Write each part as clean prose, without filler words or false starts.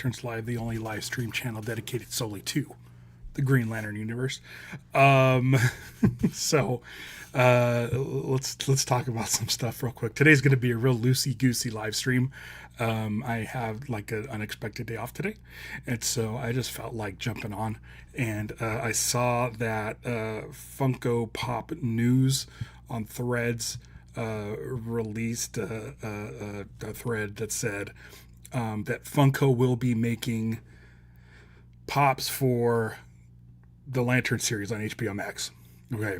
Lanterns Live, the only live stream channel dedicated solely to the Green Lantern universe. Um, so let's talk about some stuff real quick. Today's going to be a real loosey goosey live stream. I have like an unexpected day off today, and so I just felt like jumping on. And I saw that Funko Pop News on Threads released a thread that said that Funko will be making pops for the Lantern series on HBO Max. Okay.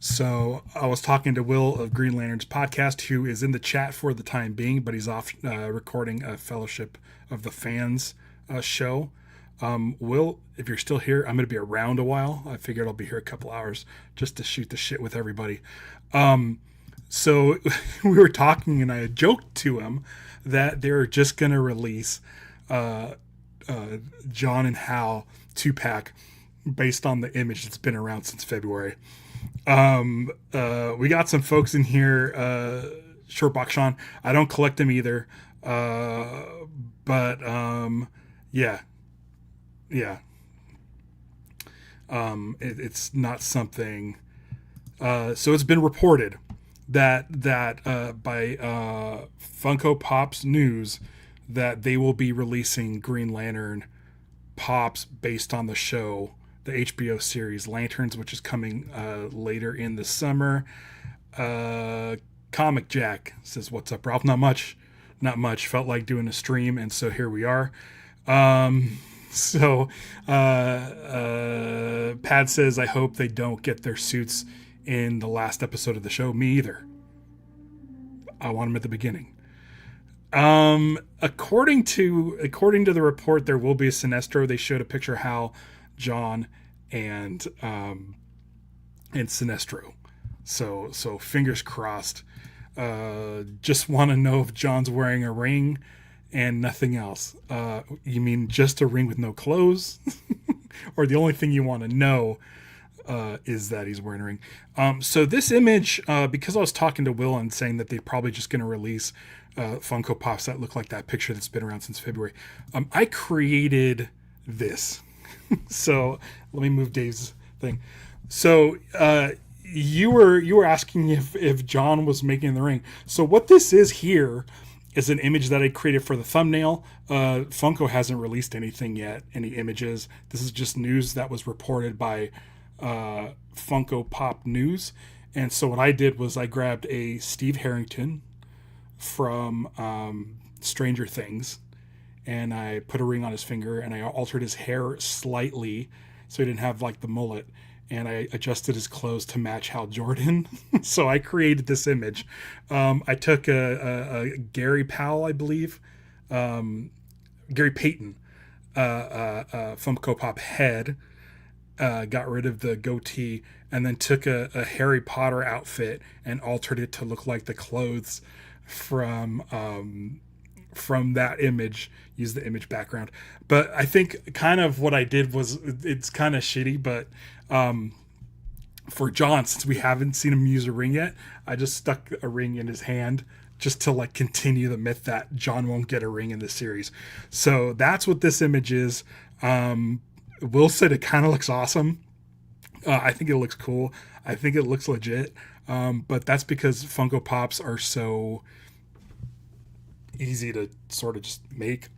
So I was talking to Will of Green Lanterns podcast, who is in the chat for the time being, but he's off recording a Fellowship of the Fans show. Will, if you're still here, I'm going to be around a while. I figured I'll be here a couple hours just to shoot the shit with everybody. So we were talking, and I had joked to him that they're just going to release John and Hal 2-pack based on the image that's been around since February. We got some folks in here, Shortbox Sean. I don't collect them either. But yeah. It's not something, so it's been reported that by Funko Pop's News that they will be releasing Green Lantern pops based on the show, the HBO series Lanterns, which is coming later in the summer. Comic Jack says, "What's up, Ralph?" Not much. Felt like doing a stream, and so here we are. So Pat says, "I hope they don't get their suits in the last episode of the show." Me either. I want them at the beginning. According to the report, there will be a Sinestro. They showed a picture of Hal, John, and Sinestro. So fingers crossed. Just want to know if John's wearing a ring and nothing else. You mean just a ring with no clothes? Or the only thing you want to know is that he's wearing a ring. So this image, because I was talking to Will and saying that they're probably just going to release Funko Pops that look like that picture that's been around since February, I created this. So let me move Dave's thing. So you were asking if John was making the ring. So what this is here is an image that I created for the thumbnail. Funko hasn't released anything yet, any images. This is just news that was reported by Funko Pop News. And so what I did was I grabbed a Steve Harrington from Stranger Things, and I put a ring on his finger, and I altered his hair slightly so he didn't have like the mullet, and I adjusted his clothes to match Hal Jordan. So I created this image. I took a Gary Powell, I believe, Gary Payton, Funko Pop head, got rid of the goatee, and then took a Harry Potter outfit and altered it to look like the clothes from that image, use the image background. But I think kind of what I did was, it's kind of shitty, but for John, since we haven't seen him use a ring yet, I just stuck a ring in his hand just to like continue the myth that John won't get a ring in this series. So that's what this image is. Will said it kind of looks awesome. I think it looks cool. I think it looks legit. But that's because Funko Pops are so easy to sort of just make.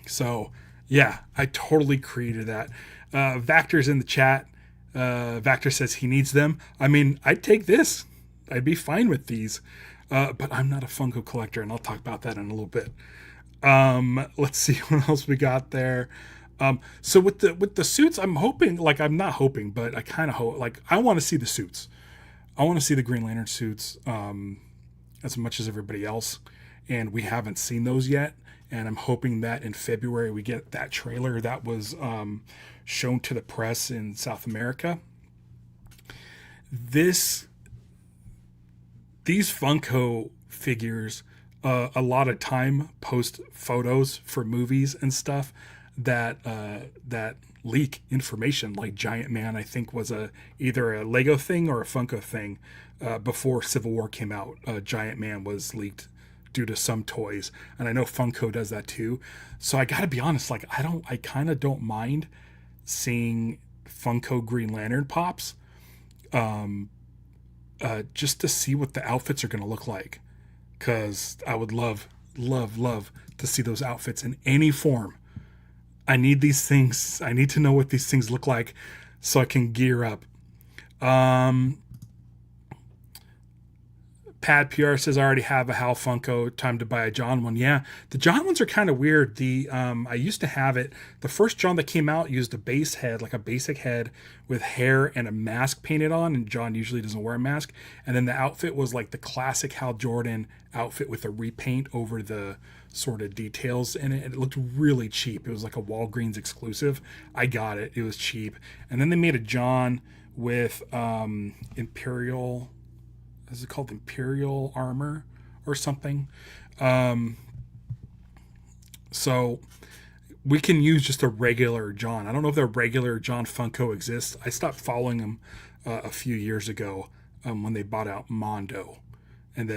So yeah, I totally created that. Vactor's in the chat. Vactor says he needs them. I mean, I'd take this. I'd be fine with these. But I'm not a Funko collector, and I'll talk about that in a little bit. Let's see what else we got there. So with the suits, I'm hoping, like, I'm not hoping, but I kind of hope, like, I want to see the suits. I want to see the Green Lantern suits as much as everybody else, and we haven't seen those yet. And I'm hoping that in February we get that trailer that was shown to the press in South America. These Funko figures, a lot of time post photos for movies and stuff that leak information. Like Giant Man, I think, was either a Lego thing or a Funko thing before Civil War came out. Giant Man was leaked due to some toys, and I know Funko does that too. So I got to be honest, like I kind of don't mind seeing Funko Green Lantern pops, just to see what the outfits are going to look like, because I would love to see those outfits in any form. I need these things. I need to know what these things look like so I can gear up. Pad PR says I already have a Hal Funko. Time to buy a John one. Yeah, the John ones are kind of weird. I used to have it. The first John that came out used a base head, like a basic head with hair and a mask painted on. And John usually doesn't wear a mask. And then the outfit was like the classic Hal Jordan outfit with a repaint over the sort of details in it. It looked really cheap. It was like a Walgreens exclusive. I got it. It was cheap. And then they made a John with Imperial. Is it called Imperial armor or something? So we can use just a regular John. I don't know if the regular John Funko exists. I stopped following them a few years ago when they bought out Mondo, and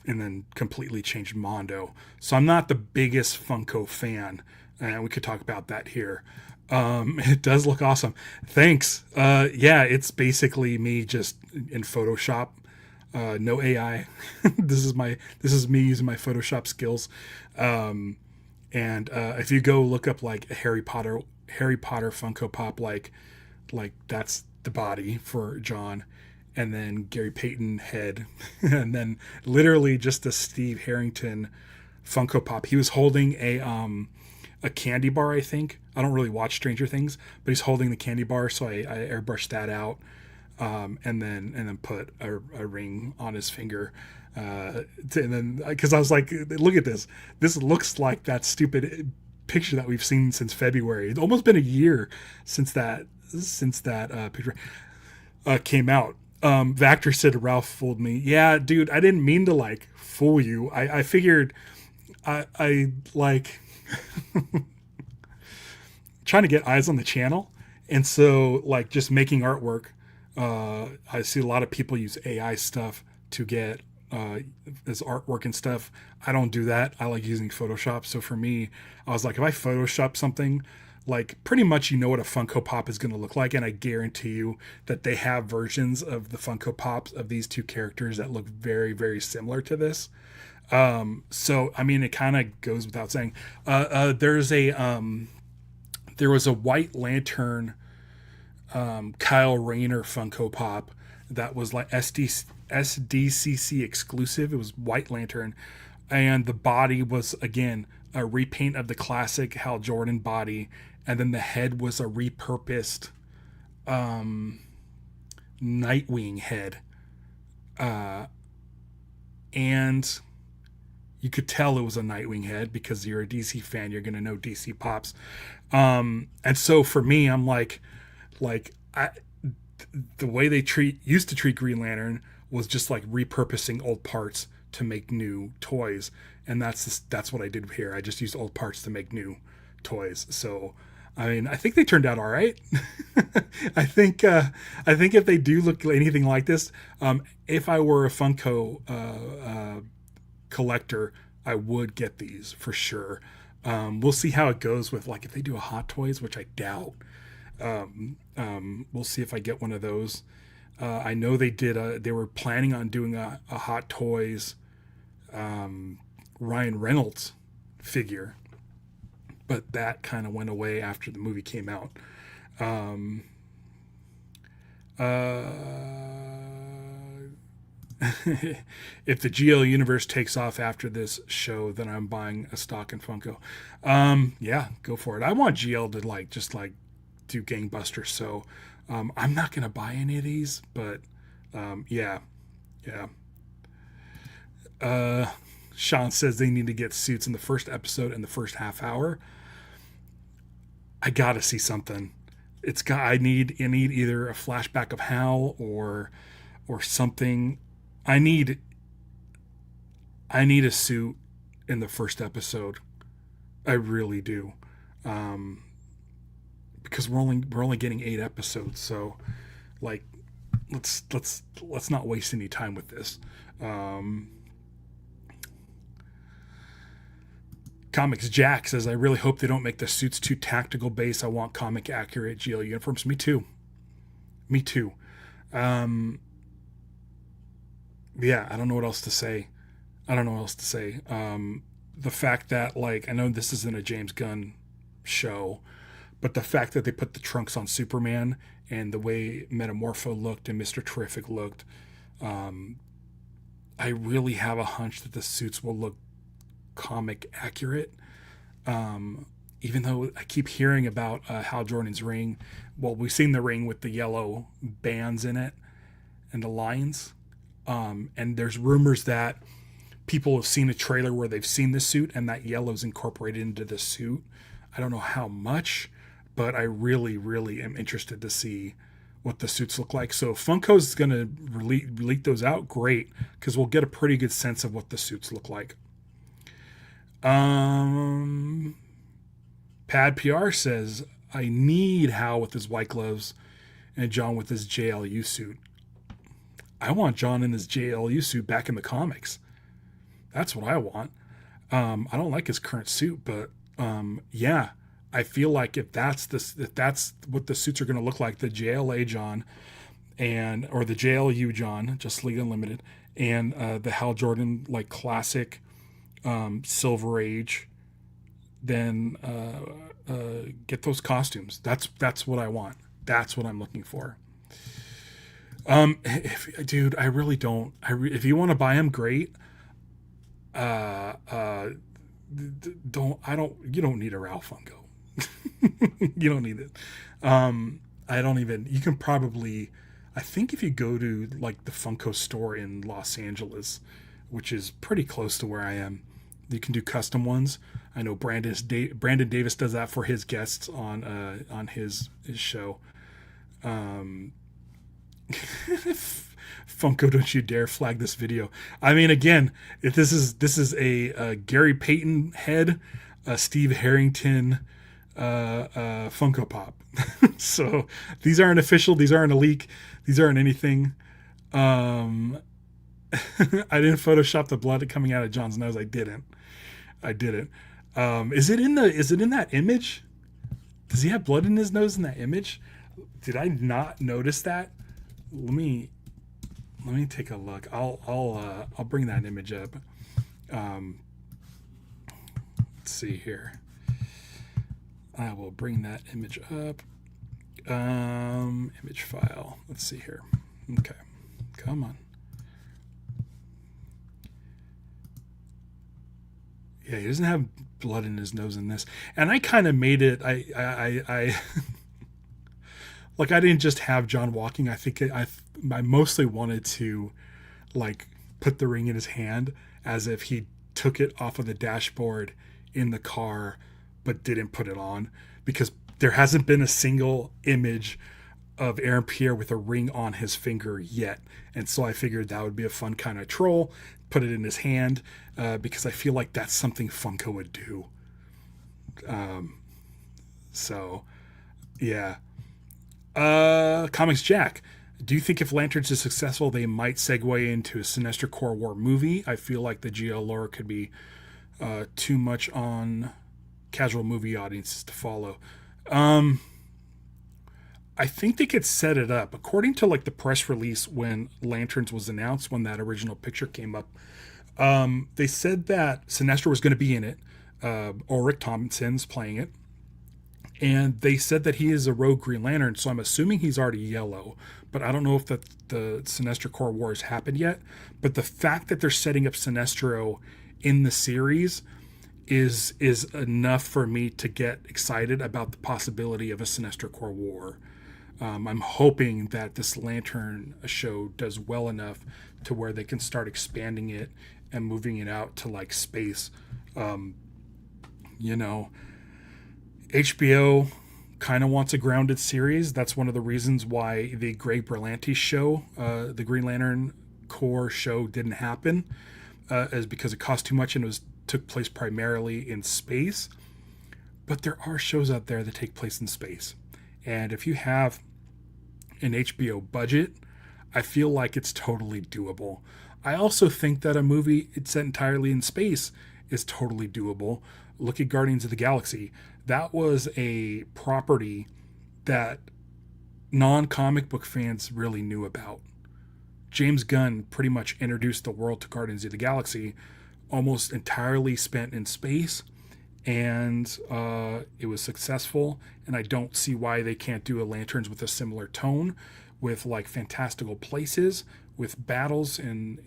then completely changed Mondo. So I'm not the biggest Funko fan, and we could talk about that here. It does look awesome. Thanks. Yeah, it's basically me just in Photoshop. No AI. This is me using my Photoshop skills. And if you go look up like a Harry Potter Funko Pop, like that's the body for John, and then Gary Payton head, and then literally just a Steve Harrington Funko Pop. He was holding a candy bar, I think. I don't really watch Stranger Things, but he's holding the candy bar, so I airbrushed that out. And then put a ring on his finger, and then because I was like, look at this. This looks like that stupid picture that we've seen since February. It's almost been a year since that picture came out. Vactor said Ralph fooled me. Yeah, dude, I didn't mean to like fool you. I figured I like trying to get eyes on the channel, and so like just making artwork. I see a lot of people use AI stuff to get as artwork and stuff. I don't do that. I like using Photoshop. So for me, I was like, if I Photoshop something, like pretty much you know what a Funko Pop is going to look like. And I guarantee you that they have versions of the Funko Pops of these two characters that look very, very similar to this. So, I mean, it kind of goes without saying. There was a White Lantern Kyle Rayner Funko Pop that was like SDCC exclusive. It was White Lantern, and the body was again a repaint of the classic Hal Jordan body, and then the head was a repurposed Nightwing head, and you could tell it was a Nightwing head because you're a DC fan. You're gonna know DC Pops, and so for me, I'm like the way they used to treat Green Lantern was just like repurposing old parts to make new toys, and that's what I did here. I just used old parts to make new toys. So I mean, I think they turned out all right. I think if they do look anything like this, if I were a Funko collector, I would get these for sure. We'll see how it goes with like if they do a Hot Toys, which I doubt. We'll see if I get one of those. I know they were planning on doing a Hot Toys Ryan Reynolds figure, but that kind of went away after the movie came out. If the GL universe takes off after this show, then I'm buying a stock in Funko. Yeah, go for it. I want GL to just do gangbusters, so I'm not gonna buy any of these, but yeah. Sean says they need to get suits in the first episode and the first half hour. I gotta see something. I need either a flashback of Hal or something. I need a suit in the first episode. I really do. Because we're only getting 8 episodes, so like let's not waste any time with this. Comics Jack says, I really hope they don't make the suits too tactical based. I want comic accurate GL uniforms. Me too. Me too. Yeah, I don't know what else to say. I don't know what else to say. The fact that, like, I know this isn't a James Gunn show, but the fact that they put the trunks on Superman and the way Metamorpho looked and Mr. Terrific looked, I really have a hunch that the suits will look comic accurate. Even though I keep hearing about Hal Jordan's ring. Well, we've seen the ring with the yellow bands in it and the lines. And there's rumors that people have seen a trailer where they've seen the suit and that yellow's incorporated into the suit. I don't know how much, but I really, really am interested to see what the suits look like. So if Funko's going to leak those out, great, because we'll get a pretty good sense of what the suits look like. Pad PR says, I need Hal with his white gloves and John with his JLU suit. I want John in his JLU suit back in the comics. That's what I want. I don't like his current suit, but yeah, I feel like if that's what the suits are going to look like, the JLA John or the JLU John, just League Unlimited, and the Hal Jordan like classic Silver Age, then get those costumes. That's what I want. That's what I'm looking for. Dude, I really don't. If you want to buy them, great. You don't need a Ralph Funko. You don't need it. I don't even. You can probably. I think if you go to like the Funko store in Los Angeles, which is pretty close to where I am, you can do custom ones. I know Brandon Davis does that for his guests on his show. Funko, don't you dare flag this video. I mean, again, if this is a Gary Payton head, a Steve Harrington Funko Pop. So these aren't official. These aren't a leak. These aren't anything. I didn't Photoshop the blood coming out of John's nose. I didn't. Is it in that image? Does he have blood in his nose in that image? Did I not notice that? Let me take a look. I'll bring that image up. Let's see here. I will bring that image up. Image file. Let's see here. Okay. Come on. Yeah, he doesn't have blood in his nose in this. And I kind of made it, I like, I didn't just have John walking. I think I mostly wanted to, like, put the ring in his hand as if he took it off of the dashboard in the car, but didn't put it on, because there hasn't been a single image of Aaron Pierre with a ring on his finger yet. And so I figured that would be a fun kind of troll, put it in his hand, because I feel like that's something Funko would do. So, yeah. Comics Jack, do you think if Lanterns is successful, they might segue into a Sinestro Corps War movie? I feel like the GL lore could be too much on casual movie audiences to follow. I think they could set it up. According to like the press release when Lanterns was announced, when that original picture came up, they said that Sinestro was going to be in it. Ulrich Thompson's playing it. And they said that he is a rogue Green Lantern, so I'm assuming he's already yellow. But I don't know if the Sinestro Corps War has happened yet. But the fact that they're setting up Sinestro in the series is enough for me to get excited about the possibility of a Sinestro Corps War. I'm hoping that this Lantern show does well enough to where they can start expanding it and moving it out to like space. HBO kind of wants a grounded series. That's one of the reasons why the Greg Berlanti show, the Green Lantern Corps show, didn't happen, is because it cost too much and took place primarily in space. But there are shows out there that take place in space. And if you have an HBO budget, I feel like it's totally doable. I also think that a movie it's set entirely in space is totally doable. Look at Guardians of the Galaxy. That was a property that non-comic book fans really knew about. James Gunn pretty much introduced the world to Guardians of the Galaxy, almost entirely spent in space, and it was successful. And I don't see why they can't do a Lanterns with a similar tone, with like fantastical places, with battles in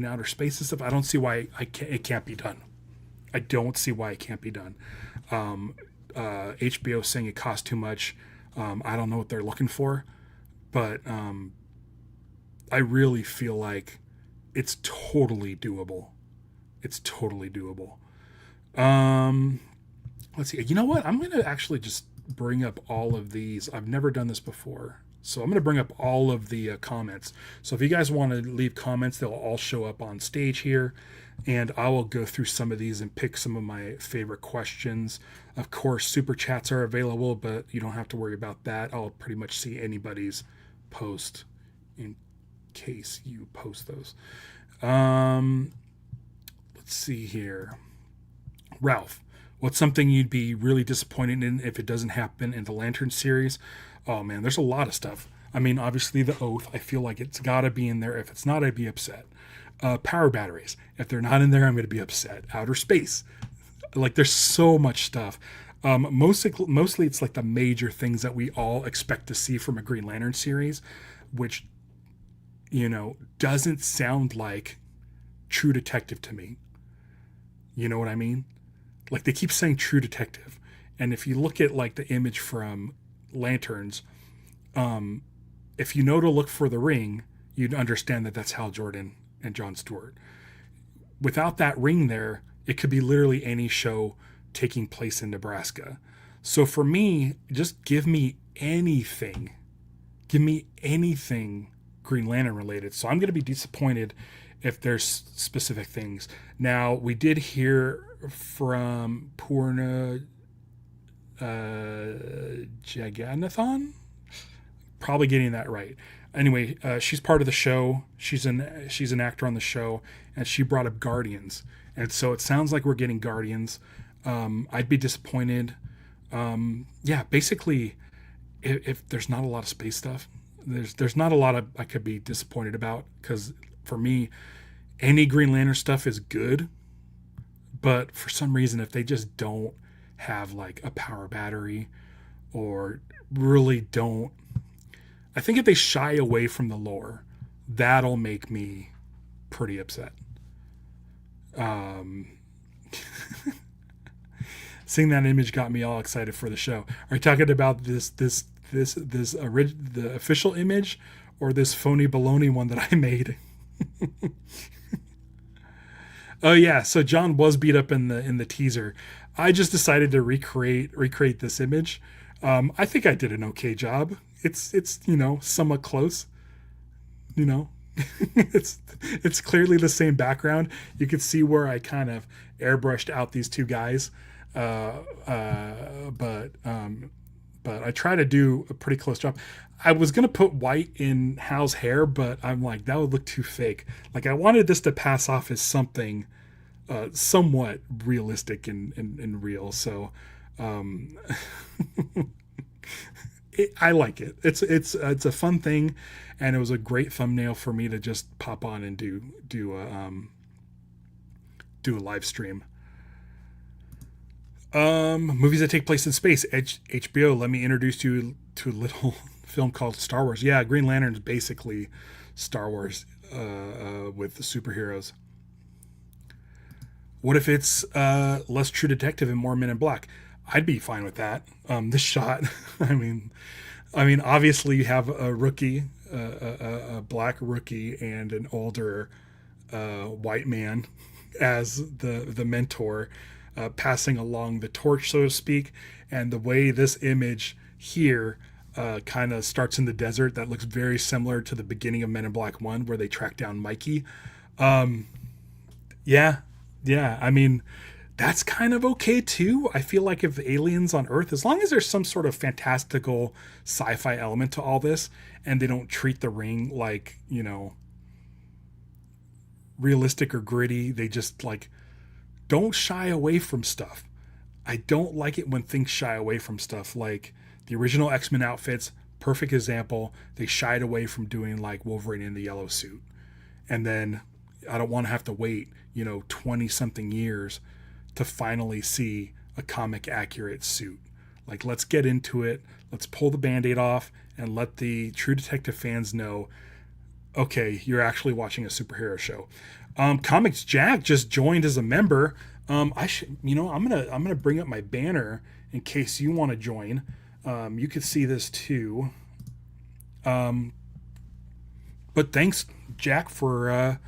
outer space and stuff. I don't see why it can't be done. I don't see why it can't be done. HBO saying it costs too much. I don't know what they're looking for, but I really feel like it's totally doable. It's totally doable. Let's see. You know what? I'm going to actually just bring up all of these. I've never done this before. So I'm going to bring up all of the comments. So if you guys want to leave comments, they'll all show up on stage here. And I will go through some of these and pick some of my favorite questions. Of course, super chats are available, but you don't have to worry about that. I'll pretty much see anybody's post in case you post those. Let's see here. Ralph, what's something you'd be really disappointed in if it doesn't happen in the Lantern series? Oh man, there's a lot of stuff. I mean, obviously the Oath, I feel like it's got to be in there. If it's not, I'd be upset. Power batteries, if they're not in there, I'm going to be upset. Outer space, like there's so much stuff. Mostly it's like the major things that we all expect to see from a Green Lantern series, which, doesn't sound like True Detective to me. You know what I mean? Like they keep saying True Detective. And if you look at like the image from Lanterns, if you know to look for the ring, you'd understand that that's Hal Jordan and Jon Stewart. Without that ring there, it could be literally any show taking place in Nebraska. So for me, just give me anything. Give me anything Green Lantern related. So I'm going to be disappointed if there's specific things. Now, we did hear from Purna Jagannathan? Probably getting that right. Anyway, she's part of the show. She's an actor on the show, and she brought up Guardians. And so it sounds like we're getting Guardians. I'd be disappointed. Basically, if there's not a lot of space stuff, there's not a lot of I could be disappointed about, because for me, any Green Lantern stuff is good. But for some reason, if they just don't have like a power battery, or really don't, I think if they shy away from the lore, that'll make me pretty upset. Seeing that image got me all excited for the show. Are you talking about the official image, or this phony baloney one that I made? Oh yeah, so John was beat up in the teaser. I just decided to recreate this image. I think I did an okay job. It's somewhat close. It's clearly the same background. You can see where I kind of airbrushed out these two guys, but I try to do a pretty close job. I was gonna put white in Hal's hair, but I'm like, that would look too fake. Like I wanted this to pass off as something somewhat realistic and real. So I like it. It's a fun thing, and it was a great thumbnail for me to just pop on and do a live stream. Movies that take place in space. HBO. Let me introduce you to a little film called Star Wars. Yeah, Green Lantern is basically Star Wars with the superheroes. What if it's less True Detective and more Men in Black? I'd be fine with that. This shot, I mean, obviously you have a rookie, a black rookie, and an older white man as the mentor, passing along the torch, so to speak. And the way this image here kind of starts in the desert, that looks very similar to the beginning of Men in Black 1, where they track down Mikey. Yeah. I mean, that's kind of okay too. I feel like if aliens on Earth, as long as there's some sort of fantastical sci-fi element to all this, and they don't treat the ring like, realistic or gritty, they just like don't shy away from stuff. I don't like it when things shy away from stuff. Like the original X-Men outfits, perfect example. They shied away from doing like Wolverine in the yellow suit. And then I don't want to have to wait, 20 something years to finally see a comic accurate suit. Like, let's get into it. Let's pull the Band-Aid off and let the True Detective fans know, okay, you're actually watching a superhero show. Comics Jack just joined as a member. I should, I'm gonna bring up my banner in case you want to join. You could see this too. But thanks, Jack, for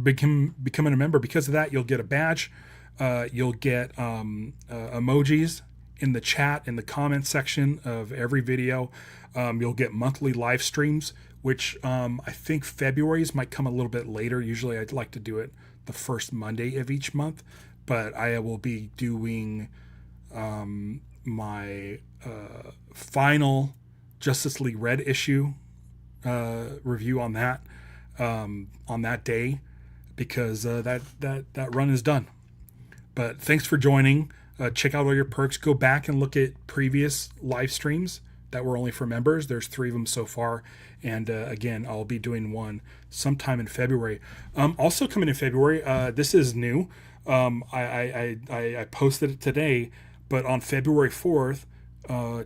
becoming a member. Because of that, you'll get a badge. You'll get emojis in the chat, in the comment section of every video. You'll get monthly live streams, which I think February's might come a little bit later. Usually I'd like to do it the first Monday of each month, but I will be doing my final Justice League Red issue review on that day, because that run is done. But thanks for joining. Check out all your perks. Go back and look at previous live streams that were only for members. There's 3 of them so far. And again, I'll be doing one sometime in February. Also coming in February, this is new. I posted it today, but on February 4th,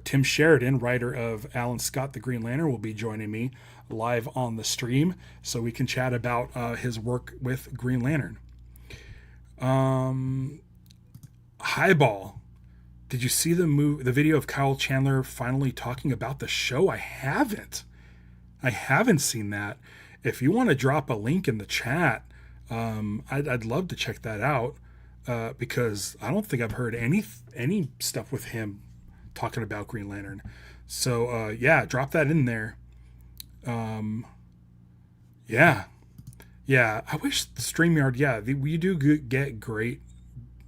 Tim Sheridan, writer of Alan Scott, The Green Lantern, will be joining me live on the stream so we can chat about his work with Green Lantern. Highball. Did you see the video of Kyle Chandler finally talking about the show? I haven't seen that. If you want to drop a link in the chat, I'd love to check that out, because I don't think I've heard any stuff with him talking about Green Lantern. So yeah, drop that in there. Yeah. I wish StreamYard. Yeah, we do get great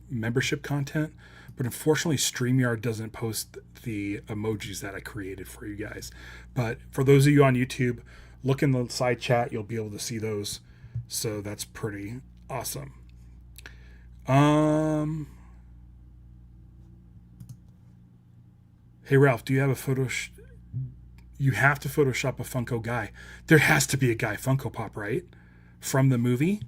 membership content, but unfortunately StreamYard doesn't post the emojis that I created for you guys. But for those of you on YouTube, look in the side chat, you'll be able to see those. So that's pretty awesome. Hey Ralph, do you have a photo? You have to Photoshop a Funko guy. There has to be a guy Funko Pop, right? From the movie.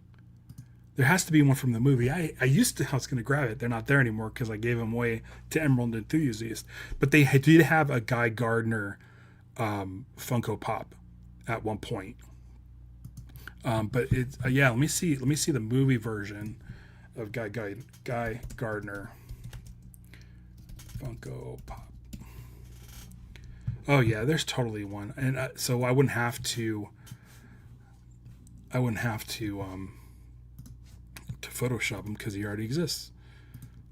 There has to be one from the movie. I was going to grab it. They're not there anymore because I gave them away to Emerald Enthusiast. But they did have a Guy Gardner Funko Pop at one point. But it's yeah. Let me see the movie version of Guy Gardner Funko Pop. Oh yeah, there's totally one, and so I wouldn't have to to Photoshop him because he already exists.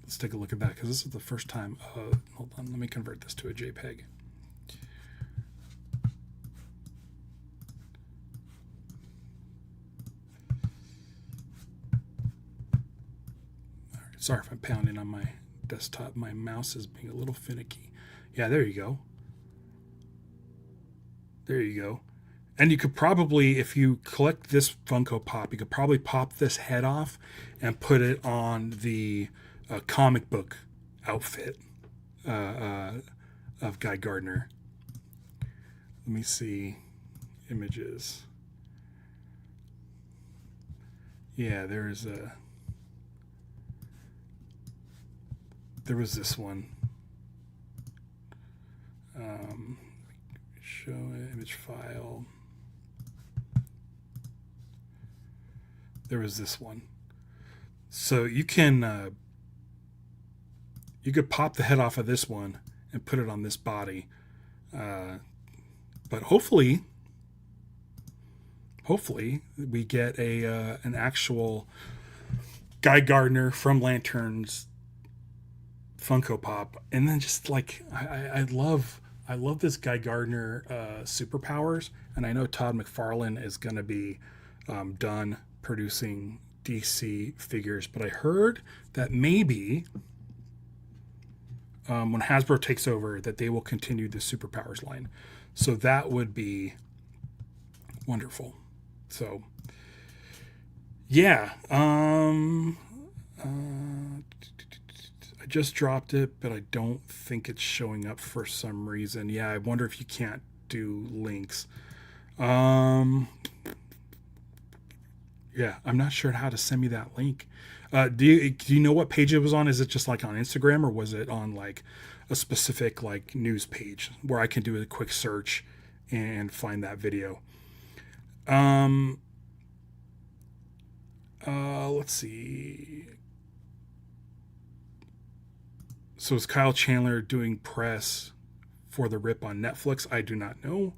Let's take a look at that, because this is the first time. Hold on, let me convert this to a JPEG. All right, sorry if I'm pounding on my desktop. My mouse is being a little finicky. Yeah, there you go. There you go. And you could probably, if you collect this Funko Pop, you could probably pop this head off and put it on the comic book outfit of Guy Gardner. Let me see images. Yeah, there was this one. Show image file. There was this one. So you can you could pop the head off of this one and put it on this body. But hopefully we get an actual Guy Gardner from Lanterns Funko Pop. And then just like I love this Guy Gardner superpowers, and I know Todd McFarlane is going to be done producing DC figures, but I heard that maybe when Hasbro takes over, that they will continue the superpowers line. So that would be wonderful. So yeah, I just dropped it, but I don't think it's showing up for some reason. Yeah, I wonder if you can't do links. Um, yeah, I'm not sure how to send me that link. Do you know what page it was on? Is it just like on Instagram, or was it on like a specific like news page where I can do a quick search and find that video? Um, let's see. So is Kyle Chandler doing press for the rip on Netflix? I do not know,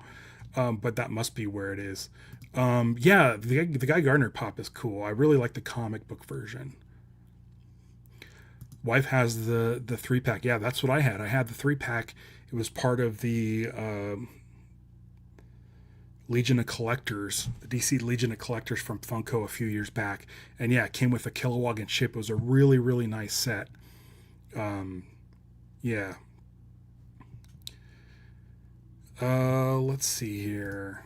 but that must be where it is. Yeah, the Guy Gardner pop is cool. I really like the comic book version. Wife has the 3-pack. Yeah, that's what I had. I had the 3-pack. It was part of the Legion of Collectors, the DC Legion of Collectors from Funko a few years back. And yeah, it came with a Kilowog and chip. It was a really, really nice set. Yeah. Let's see here.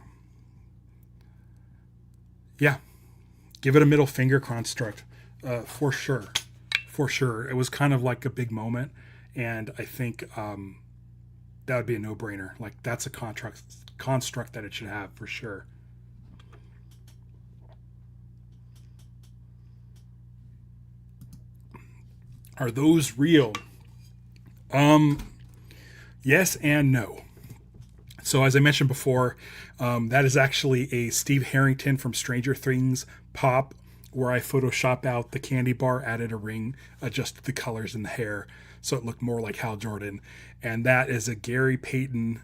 Yeah, give it a middle finger construct, for sure, for sure. It was kind of like a big moment, and I think that would be a no-brainer. Like that's a construct that it should have for sure. Are those real? Um, yes and no. So as I mentioned before, that is actually a Steve Harrington from Stranger Things pop, where I photoshopped out the candy bar, added a ring, adjusted the colors in the hair so it looked more like Hal Jordan. And that is a Gary Payton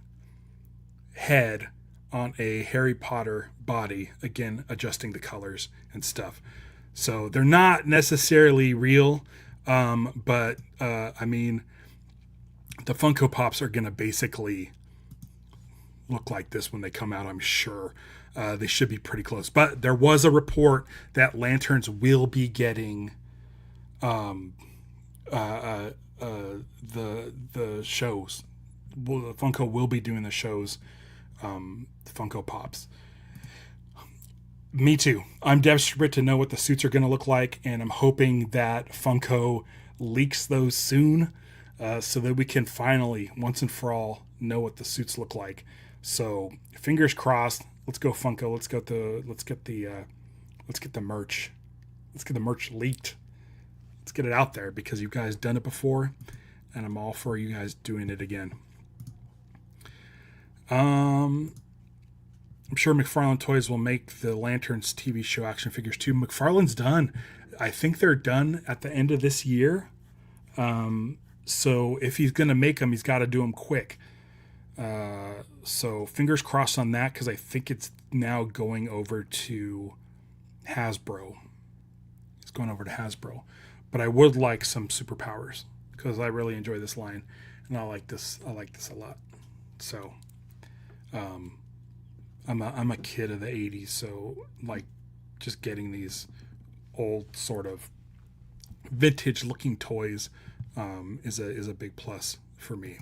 head on a Harry Potter body, again, adjusting the colors and stuff. So they're not necessarily real, but I mean, the Funko Pops are going to basically look like this when they come out, I'm sure. They should be pretty close. But there was a report that Lanterns will be getting the shows. Well, Funko will be doing the shows, Funko Pops. Me too. I'm desperate to know what the suits are going to look like, and I'm hoping that Funko leaks those soon, so that we can finally, once and for all, know what the suits look like. So fingers crossed. Let's go Funko. Let's get the merch. Let's get the merch leaked. Let's get it out there because you guys done it before, and I'm all for you guys doing it again. I'm sure McFarlane Toys will make the Lanterns TV show action figures too. McFarlane's done. I think they're done at the end of this year. So if he's going to make them, he's got to do them quick. So fingers crossed on that because I think it's now going over to Hasbro. It's going over to Hasbro. But I would like some superpowers because I really enjoy this line and I like this a lot. So I'm a kid of the 80s, so like just getting these old sort of vintage looking toys is a big plus for me.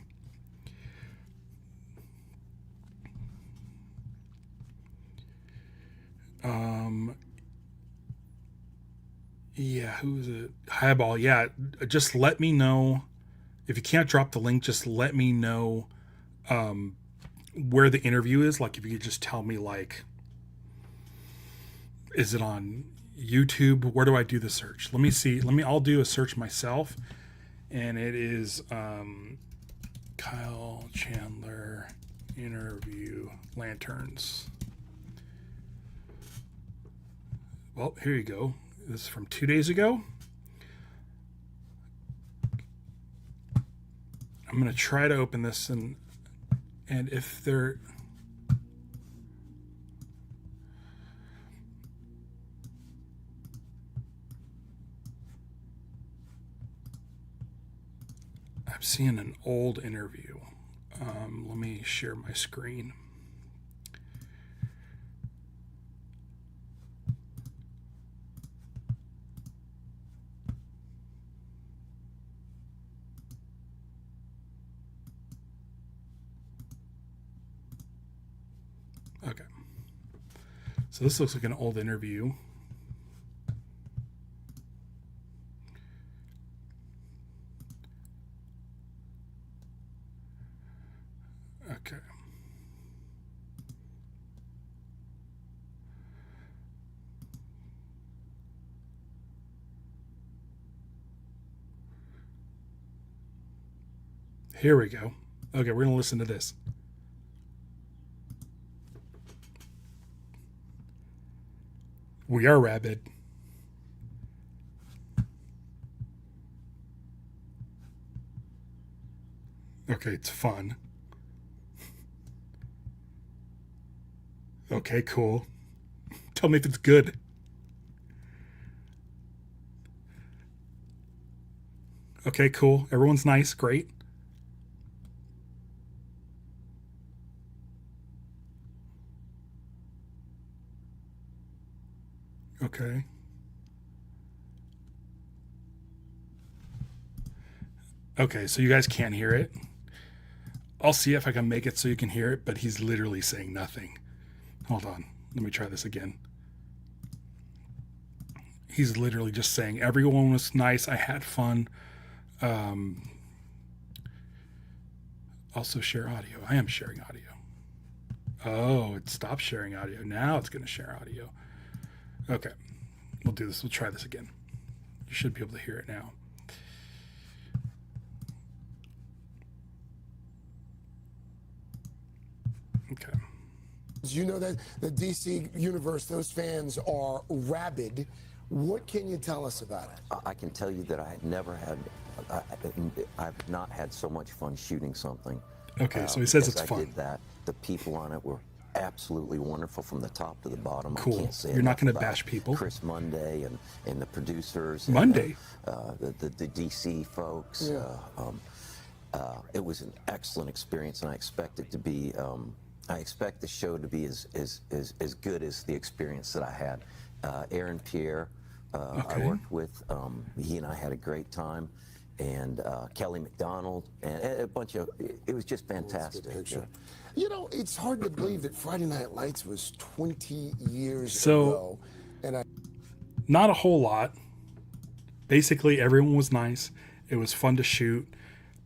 Yeah, who's it? Highball. Yeah, just let me know if you can't drop the link. Just let me know where the interview is. Like, if you could just tell me, like, is it on YouTube? Where do I do the search? Let me see. I'll do a search myself, and it is Kyle Chandler interview Lanterns. Well, here you go. This is from 2 days ago. I'm going to try to open this and if there... I'm seeing an old interview. Let me share my screen. Okay. So this looks like an old interview. Okay. Here we go. Okay, we're gonna listen to this. We are rabid. Okay, it's fun. Okay, cool. Tell me if it's good. Okay, cool. Everyone's nice. Great. Okay. Okay, so you guys can't hear it. I'll see if I can make it so you can hear it, but he's literally saying nothing. Hold on. Let me try this again. He's literally just saying everyone was nice. I had fun. Um, also share audio. I am sharing audio. Oh, it stopped sharing audio. Now it's going to share audio. Okay. We'll do this. We'll try this again. You should be able to hear it now. Okay. You know that the DC universe, those fans are rabid. What can you tell us about it? I can tell you that I've not had so much fun shooting something. Okay, so he says it's I fun. did that. The people on it were absolutely wonderful from the top to the bottom. Cool. I can't say You're not going to bash people. Chris Monday and the producers. Monday. And, the DC folks. Yeah. It was an excellent experience, and I expect it to be. I expect the show to be as good as the experience that I had. Aaron Pierre, I worked with. He and I had a great time. And Kelly McDonald, and a bunch of, it was just fantastic. You know, it's hard to believe that Friday Night Lights was 20 years ago. And not a whole lot. Basically, everyone was nice. It was fun to shoot.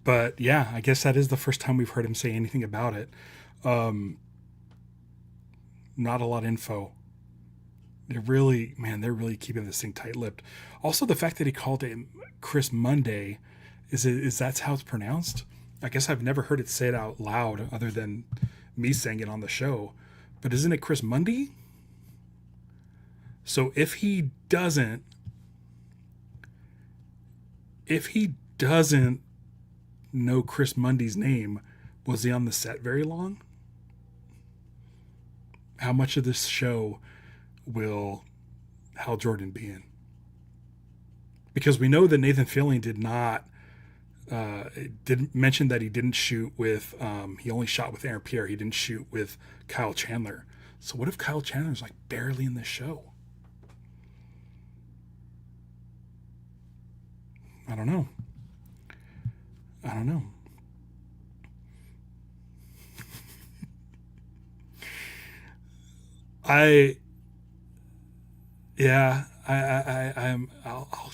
But yeah, I guess that is the first time we've heard him say anything about it. Not a lot of info. They're really keeping this thing tight-lipped. Also, the fact that he called it Chris Monday, is that's how it's pronounced? I guess I've never heard it said out loud other than me saying it on the show. But isn't it Chris Monday? So if he doesn't know Chris Monday's name, was he on the set very long? How much of this show will Hal Jordan be in? Because we know that Nathan Fillion didn't mention that he didn't shoot with, he only shot with Aaron Pierre. He didn't shoot with Kyle Chandler. So what if Kyle Chandler's like barely in this show? I don't know. I'll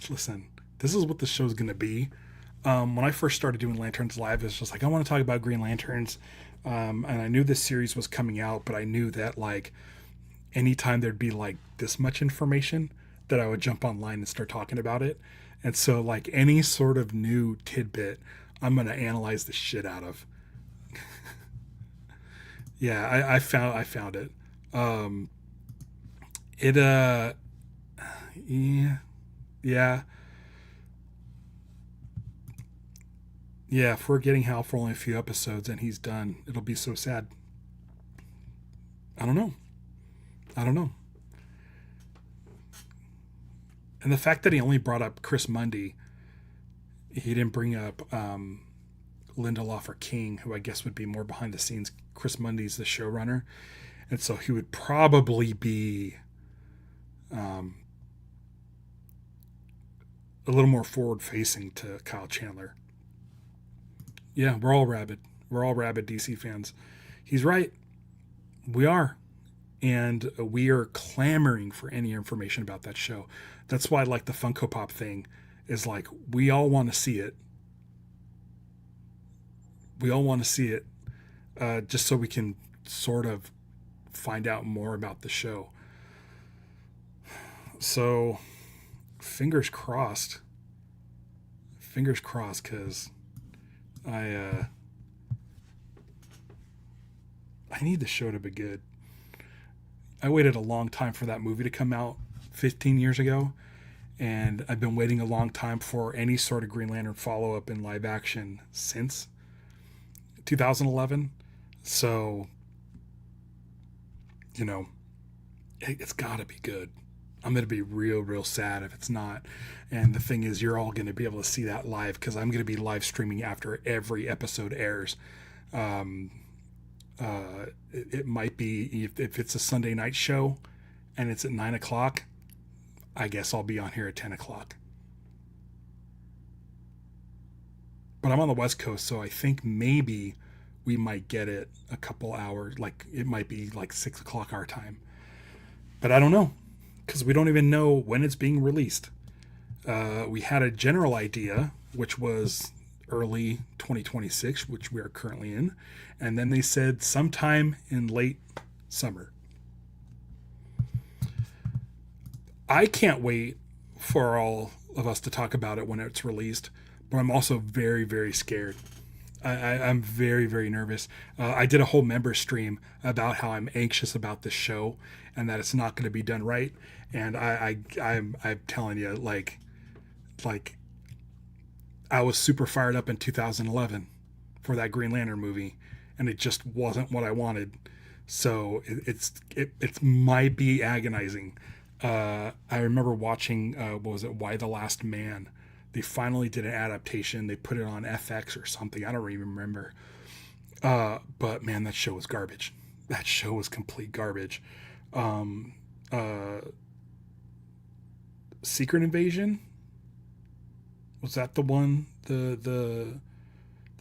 listen. This is what the show's gonna be. When I first started doing Lanterns Live, it's just like I want to talk about Green Lanterns, and I knew this series was coming out, but I knew that like anytime there'd be like this much information, that I would jump online and start talking about it. And so like any sort of new tidbit, I'm gonna analyze the shit out of. Yeah, I found it. Yeah. If we're getting Hal for only a few episodes and he's done, it'll be so sad. I don't know. And the fact that he only brought up Chris Monday, he didn't bring up Linda Lawfer King, who I guess would be more behind the scenes. Chris Monday's the showrunner. And so he would probably be a little more forward-facing to Kyle Chandler. Yeah, we're all rabid. We're all rabid DC fans. He's right. We are. And we are clamoring for any information about that show. That's why, like, the Funko Pop thing is like, we all want to see it. just so we can sort of find out more about the show. So, fingers crossed. Fingers crossed, because I need the show to be good. I waited a long time for that movie to come out 15 years ago, and I've been waiting a long time for any sort of Green Lantern follow-up in live action since 2011. So, you know, it's got to be good. I'm going to be real sad if it's not. And the thing is, you're all going to be able to see that live, because I'm going to be live streaming after every episode airs. It might be, if it's a Sunday night show and it's at 9 o'clock, I guess I'll be on here at 10 o'clock. But I'm on the West Coast, so I think maybe we might get it a couple hours. Like, it might be like 6 o'clock our time. But I don't know, because we don't even know when it's being released. We had a general idea, which was early 2026, which we are currently in. And then they said sometime in late summer. I can't wait for all of us to talk about it when it's released, but I'm also very scared. I'm very nervous. I did a whole member stream about how I'm anxious about this show and that it's not going to be done right. And I'm telling you, like I was super fired up in 2011 for that Green Lantern movie, and it just wasn't what I wanted. So it might be agonizing. I remember watching, what was it, Why the Last Man? They finally did an adaptation. They put it on FX or something. I don't even remember. But man, that show was garbage. That show was complete garbage. Secret Invasion? Was that the one? The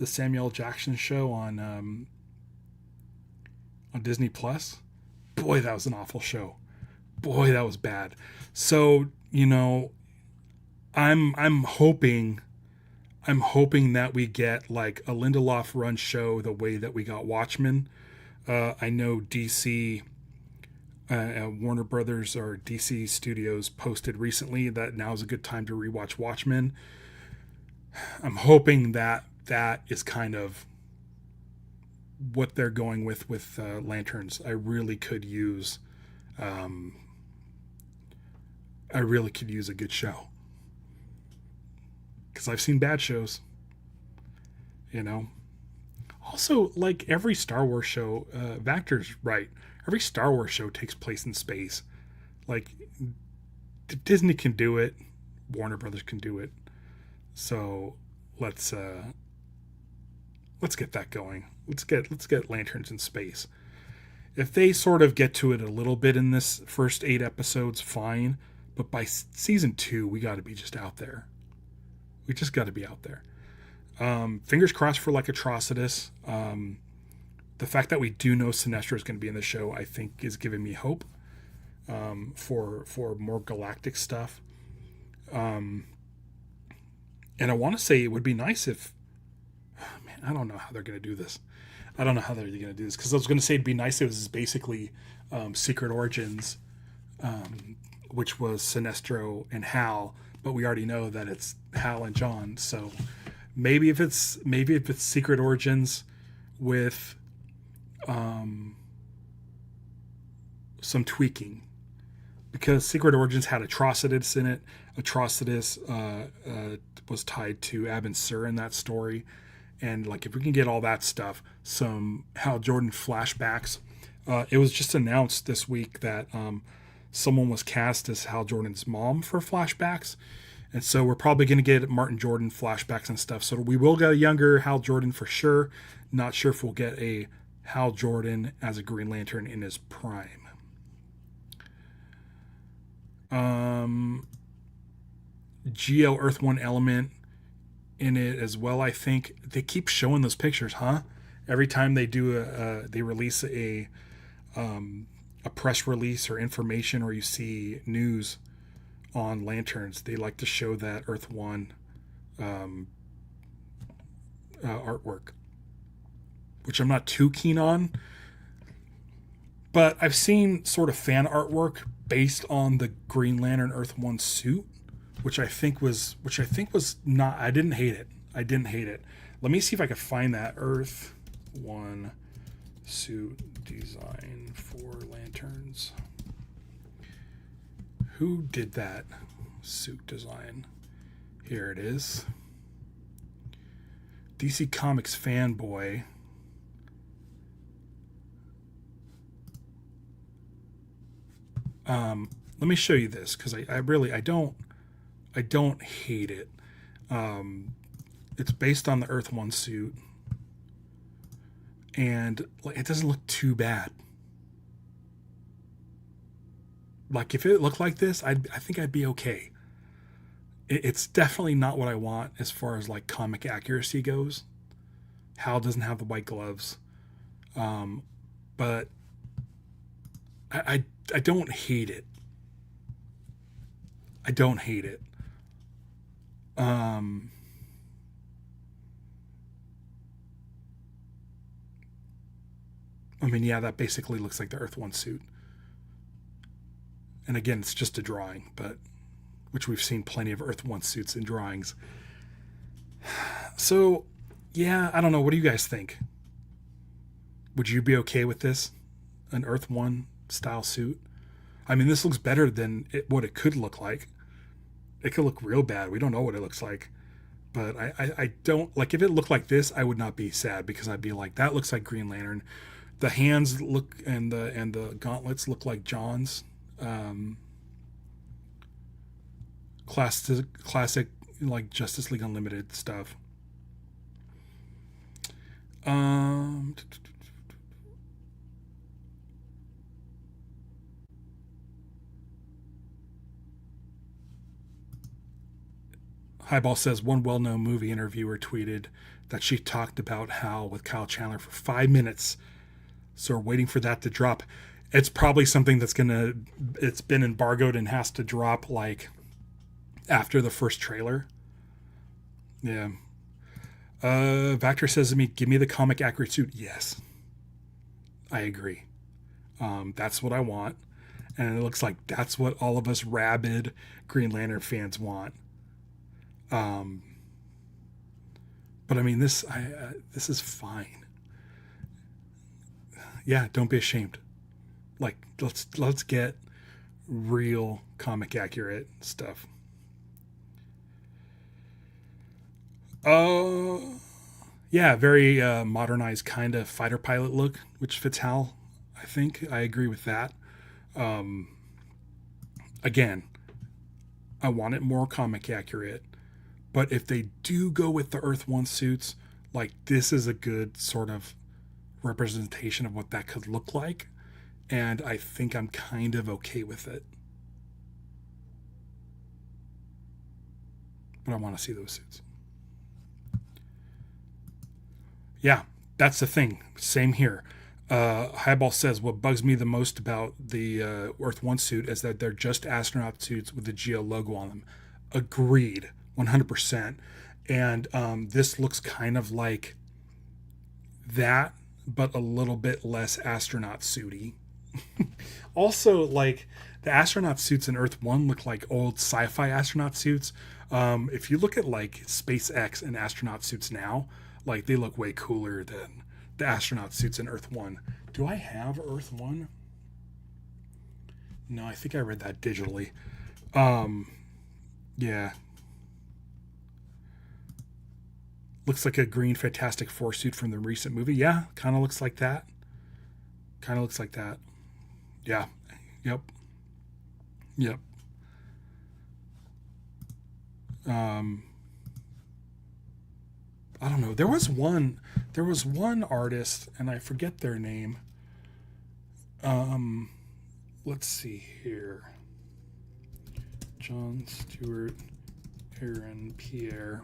Samuel Jackson show on Disney Plus? Boy, that was an awful show. Boy, that was bad. So, you know, I'm hoping that we get like a Lindelof run show the way that we got Watchmen. I know DC, Warner Brothers or DC Studios posted recently that now is a good time to rewatch Watchmen. I'm hoping that is kind of what they're going with Lanterns. I really could use a good show, because I've seen bad shows, you know. Also, like every Star Wars show, Vactor's right. Every Star Wars show takes place in space. Like, Disney can do it, Warner Brothers can do it. So let's get that going. Let's get Lanterns in space. If they sort of get to it a little bit in this first 8 episodes, fine. But by season 2, we got to be just out there. We just got to be out there. Fingers crossed for like Atrocitus. The fact that we do know Sinestro is going to be in the show, I think, is giving me hope for more galactic stuff. And I want to say it would be nice if, man, I don't know how they're going to do this. Because I was going to say it'd be nice if it was basically Secret Origins, which was Sinestro and Hal, but we already know that it's Hal and John. So maybe if it's Secret Origins with some tweaking, because Secret Origins had Atrocitus in it. Atrocitus was tied to Abin Sur in that story. And like, if we can get all that stuff, some Hal Jordan flashbacks. It was just announced this week that someone was cast as Hal Jordan's mom for flashbacks. And so we're probably going to get Martin Jordan flashbacks and stuff. So we will get a younger Hal Jordan for sure. Not sure if we'll get a Hal Jordan as a Green Lantern in his prime. GL Earth 1 element in it as well. I think they keep showing those pictures, huh? Every time they do they release a press release or information, or you see news on Lanterns, they like to show that Earth 1 artwork. which I'm not too keen on. But I've seen sort of fan artwork based on the Green Lantern Earth One suit, which I think was not. I didn't hate it. Let me see if I could find that Earth One suit design for lanterns. Who did that suit design? Here it is. DC Comics fanboy. Let me show you this because I don't hate it. It's based on the Earth One suit, and it doesn't look too bad. Like if it looked like this, I think I'd be okay. It's definitely not what I want as far as like comic accuracy goes. Hal doesn't have the white gloves, but I don't hate it. I don't hate it. I mean, yeah, that basically looks like the Earth One suit. And again, it's just a drawing, but which we've seen plenty of Earth One suits in drawings. So, yeah, I don't know. What do you guys think? Would you be okay with this? An Earth One style suit? I mean, this looks better than what it could look like. It could look real bad. We don't know what it looks like. But I don't, like, if it looked like this, I would not be sad because I'd be like, that looks like Green Lantern. The hands look, and the gauntlets look like John's. Classic like Justice League Unlimited stuff. Highball says one well-known movie interviewer tweeted that she talked about Hal with Kyle Chandler for 5 minutes. So we're waiting for that to drop. It's probably something it's been embargoed and has to drop like after the first trailer. Yeah. Vector says to me, give me the comic accurate suit. Yes. I agree. That's what I want. And it looks like that's what all of us rabid Green Lantern fans want. But I mean, this is fine. Yeah, don't be ashamed. Like, let's get real comic accurate stuff. Yeah, very modernized kind of fighter pilot look, which fits Hal. I think I agree with that. Again, I want it more comic accurate, but if they do go with the Earth One suits, like this is a good sort of representation of what that could look like, and I think I'm kind of okay with it. But I want to see those suits. Yeah, that's the thing. Same here. Highball says what bugs me the most about the Earth One suit is that they're just astronaut suits with the Geo logo on them. Agreed, 100%. And this looks kind of like that, but a little bit less astronaut suity. Also, like the astronaut suits in Earth One look like old sci-fi astronaut suits. If you look at like SpaceX and astronaut suits now, like they look way cooler than the astronaut suits in Earth One. Do I have Earth One? No, I think I read that digitally. Yeah. Looks like a green Fantastic Four suit from the recent movie. Yeah, kind of looks like that. Yeah. Yep. I don't know. There was one artist, and I forget their name. Let's see here. John Stewart, Aaron Pierre.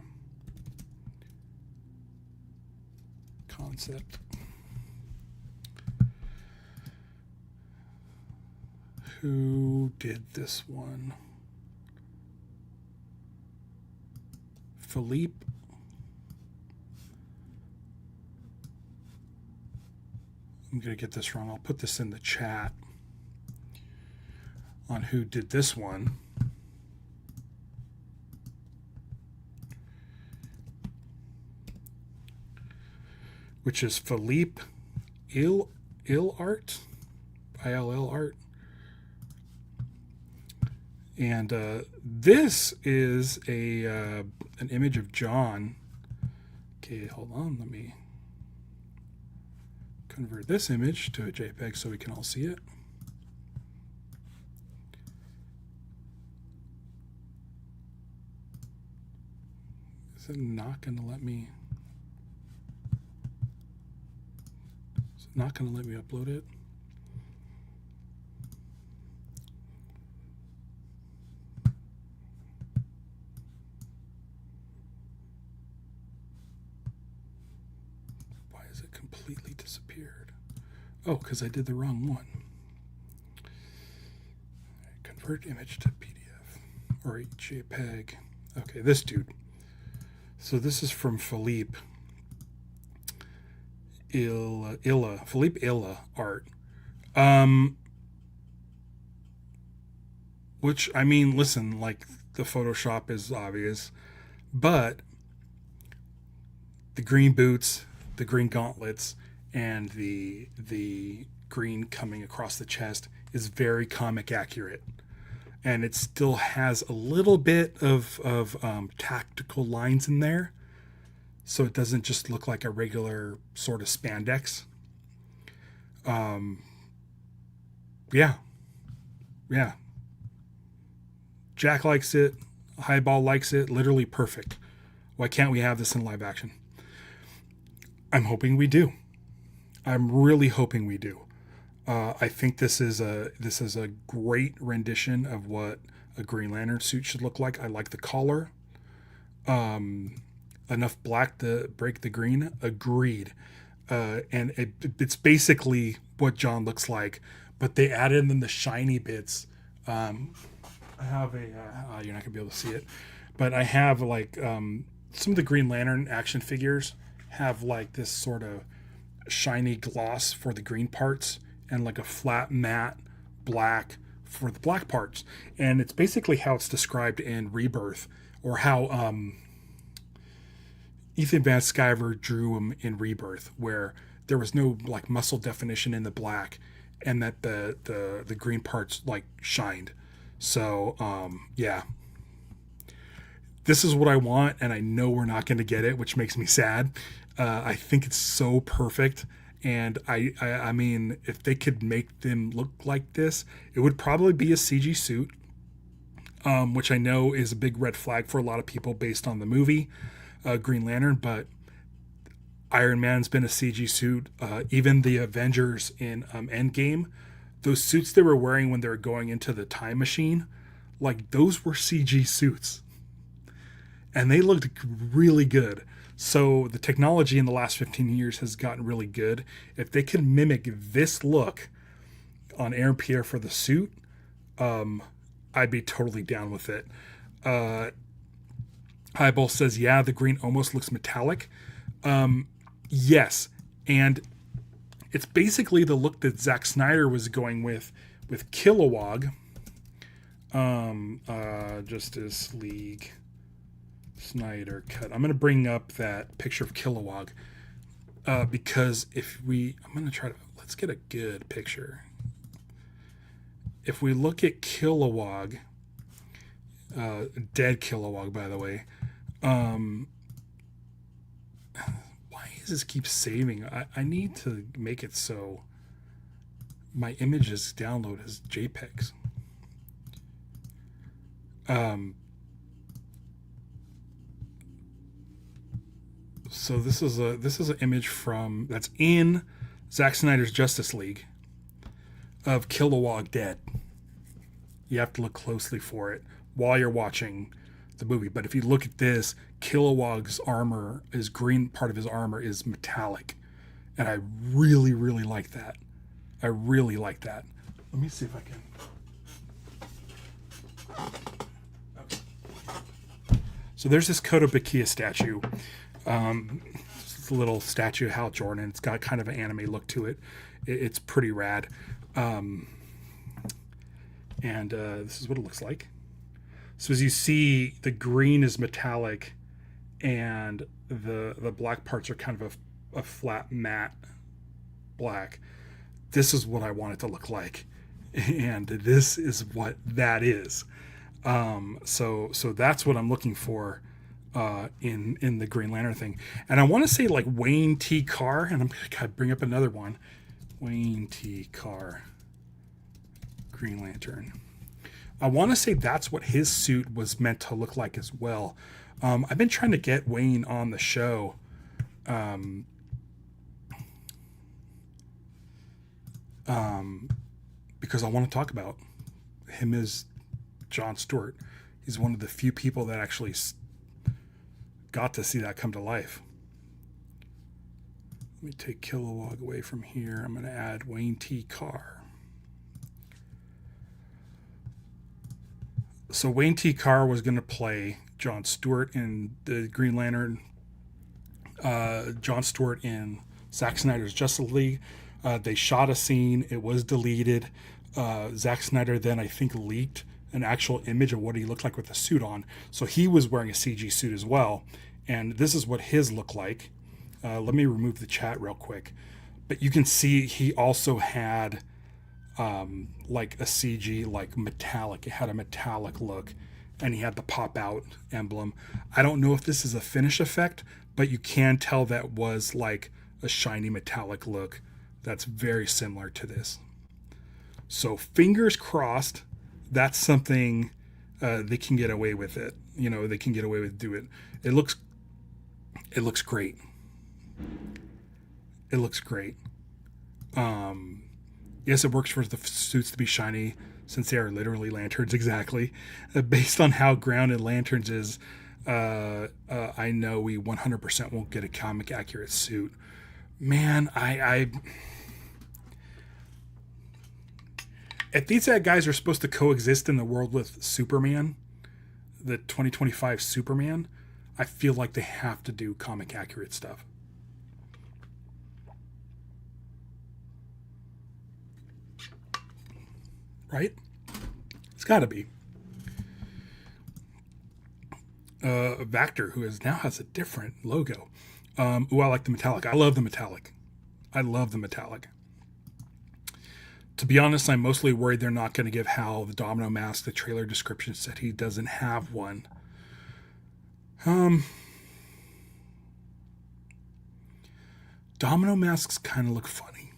Concept. Who did this one? Philippe. I'm going to get this wrong. I'll put this in the chat on who did this one. Which is Philippe Illart, ILL art. And this is an image of John. Okay, hold on. Let me convert this image to a JPEG so we can all see it. Is it not going to let me? Is it not going to let me upload it? Why is it completely disappeared? Oh, because I did the wrong one. Convert image to PDF or a JPEG. Okay, this dude. So this is from Philippe Illa art. Which, I mean, listen, like, the Photoshop is obvious, but the green boots, the green gauntlets, and the green coming across the chest is very comic accurate. And it still has a little bit of tactical lines in there, so it doesn't just look like a regular sort of spandex. Yeah. Jack likes it. Highball likes it. Literally perfect. Why can't we have this in live action? I'm hoping we do. I'm really hoping we do. I think this is a great rendition of what a Green Lantern suit should look like. I like the collar. Enough black to break the green. Agreed. And it's basically what John looks like, but they added in the shiny bits. I have a you're not gonna be able to see it, but I have like some of the Green Lantern action figures have like this sort of shiny gloss for the green parts and like a flat matte black for the black parts. And it's basically how it's described in Rebirth, or how Ethan Van Sciver drew him in Rebirth, where there was no like muscle definition in the black and that the green parts like shined. So yeah, this is what I want, and I know we're not going to get it, which makes me sad. I think it's so perfect. And I mean, if they could make them look like this, it would probably be a CG suit, which I know is a big red flag for a lot of people based on the movie Green Lantern. But Iron Man's been a CG suit. Even the Avengers in Endgame, those suits they were wearing when they were going into the time machine, like those were CG suits. And they looked really good. So the technology in the last 15 years has gotten really good. If they can mimic this look on Aaron Pierre for the suit, I'd be totally down with it. Highball says, yeah, the green almost looks metallic. Yes. And it's basically the look that Zack Snyder was going with Kilowog. Justice League Snyder cut. I'm going to bring up that picture of Kilowog because let's get a good picture. If we look at Kilowog, dead Kilowog, by the way, why does this keep saving? I need to make it so my images download as JPEGs. So this is an image that's in Zack Snyder's Justice League of Kilowog dead. You have to look closely for it while you're watching the movie. But if you look at this, Kilowog's armor is green. Part of his armor is metallic, and I really, really like that. I really like that. Let me see if I can. Okay. So there's this Kotobukiya statue. the little statue of Hal Jordan. It's got kind of an anime look to it. It's pretty rad. And this is what it looks like. So as you see, the green is metallic, and the black parts are kind of a flat matte black. This is what I want it to look like, and this is what that is. So that's what I'm looking for in the Green Lantern thing. And I want to say like Wayne T. Carr, and I'm gonna bring up another one. Wayne T. Carr, Green Lantern. I want to say that's what his suit was meant to look like as well. I've been trying to get Wayne on the show. Because I want to talk about him as John Stewart. He's one of the few people that actually got to see that come to life. Let me take Kilowog away from here. I'm going to add Wayne T. Carr. So Wayne T. Carr was going to play John Stewart in the Green Lantern, John Stewart in Zack Snyder's Justice League. They shot a scene. It was deleted. Zack Snyder then, I think, leaked an actual image of what he looked like with the suit on. So he was wearing a CG suit as well. And this is what his looked like. Let me remove the chat real quick. But you can see he also had like a CG, like metallic. It had a metallic look. And he had the pop out emblem. I don't know if this is a finish effect, but you can tell that was like a shiny metallic look that's very similar to this. So fingers crossed, that's something they can get away with it. You know, they can get away with do it. It looks great. It looks great. Yes, it works for the suits to be shiny since they are literally lanterns exactly. Based on how grounded lanterns is, I know we 100% won't get a comic accurate suit. Man, if these guys are supposed to coexist in the world with Superman, the 2025 Superman, I feel like they have to do comic accurate stuff. Right? It's got to be. Vactor, who now has a different logo. I like the metallic. I love the metallic. To be honest, I'm mostly worried they're not going to give Hal the domino mask. The trailer description said he doesn't have one. Domino masks kind of look funny.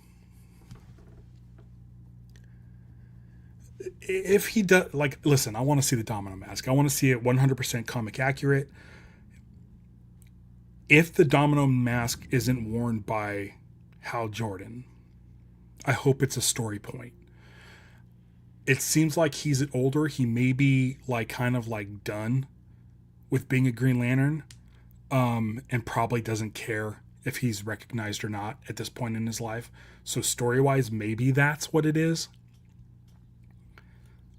If he does, like, listen, I want to see the domino mask. I want to see it 100% comic accurate. If the domino mask isn't worn by Hal Jordan, I hope it's a story point. It seems like he's older. He may be like kind of like done with being a Green Lantern, and probably doesn't care if he's recognized or not at this point in his life. So story-wise, maybe that's what it is.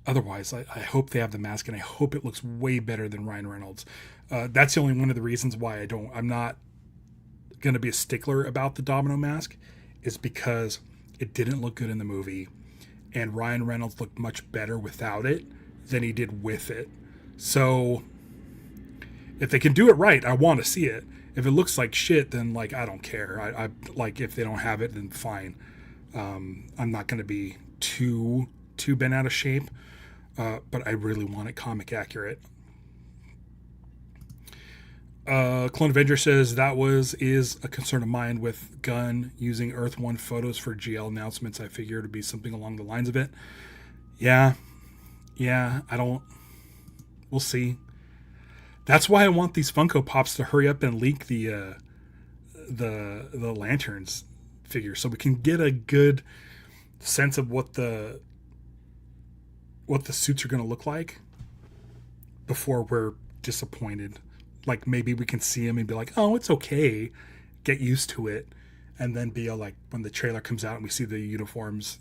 Otherwise, I hope they have the mask, and I hope it looks way better than Ryan Reynolds. That's the only one of the reasons why I'm not going to be a stickler about the domino mask, is because it didn't look good in the movie, and Ryan Reynolds looked much better without it than he did with it. So if they can do it right, I want to see it. If it looks like shit, then like I don't care. I like, if they don't have it, then fine. I'm not going to be too bent out of shape. But I really want it comic accurate. Clone Avenger says is a concern of mine with Gunn using Earth 1 photos for GL announcements. I figure it would be something along the lines of it. Yeah, we'll see. That's why I want these Funko Pops to hurry up and leak the Lanterns figure, so we can get a good sense of what the suits are going to look like before we're disappointed. Like, maybe we can see them and be like, oh, it's okay, get used to it, and then be like, when the trailer comes out and we see the uniforms,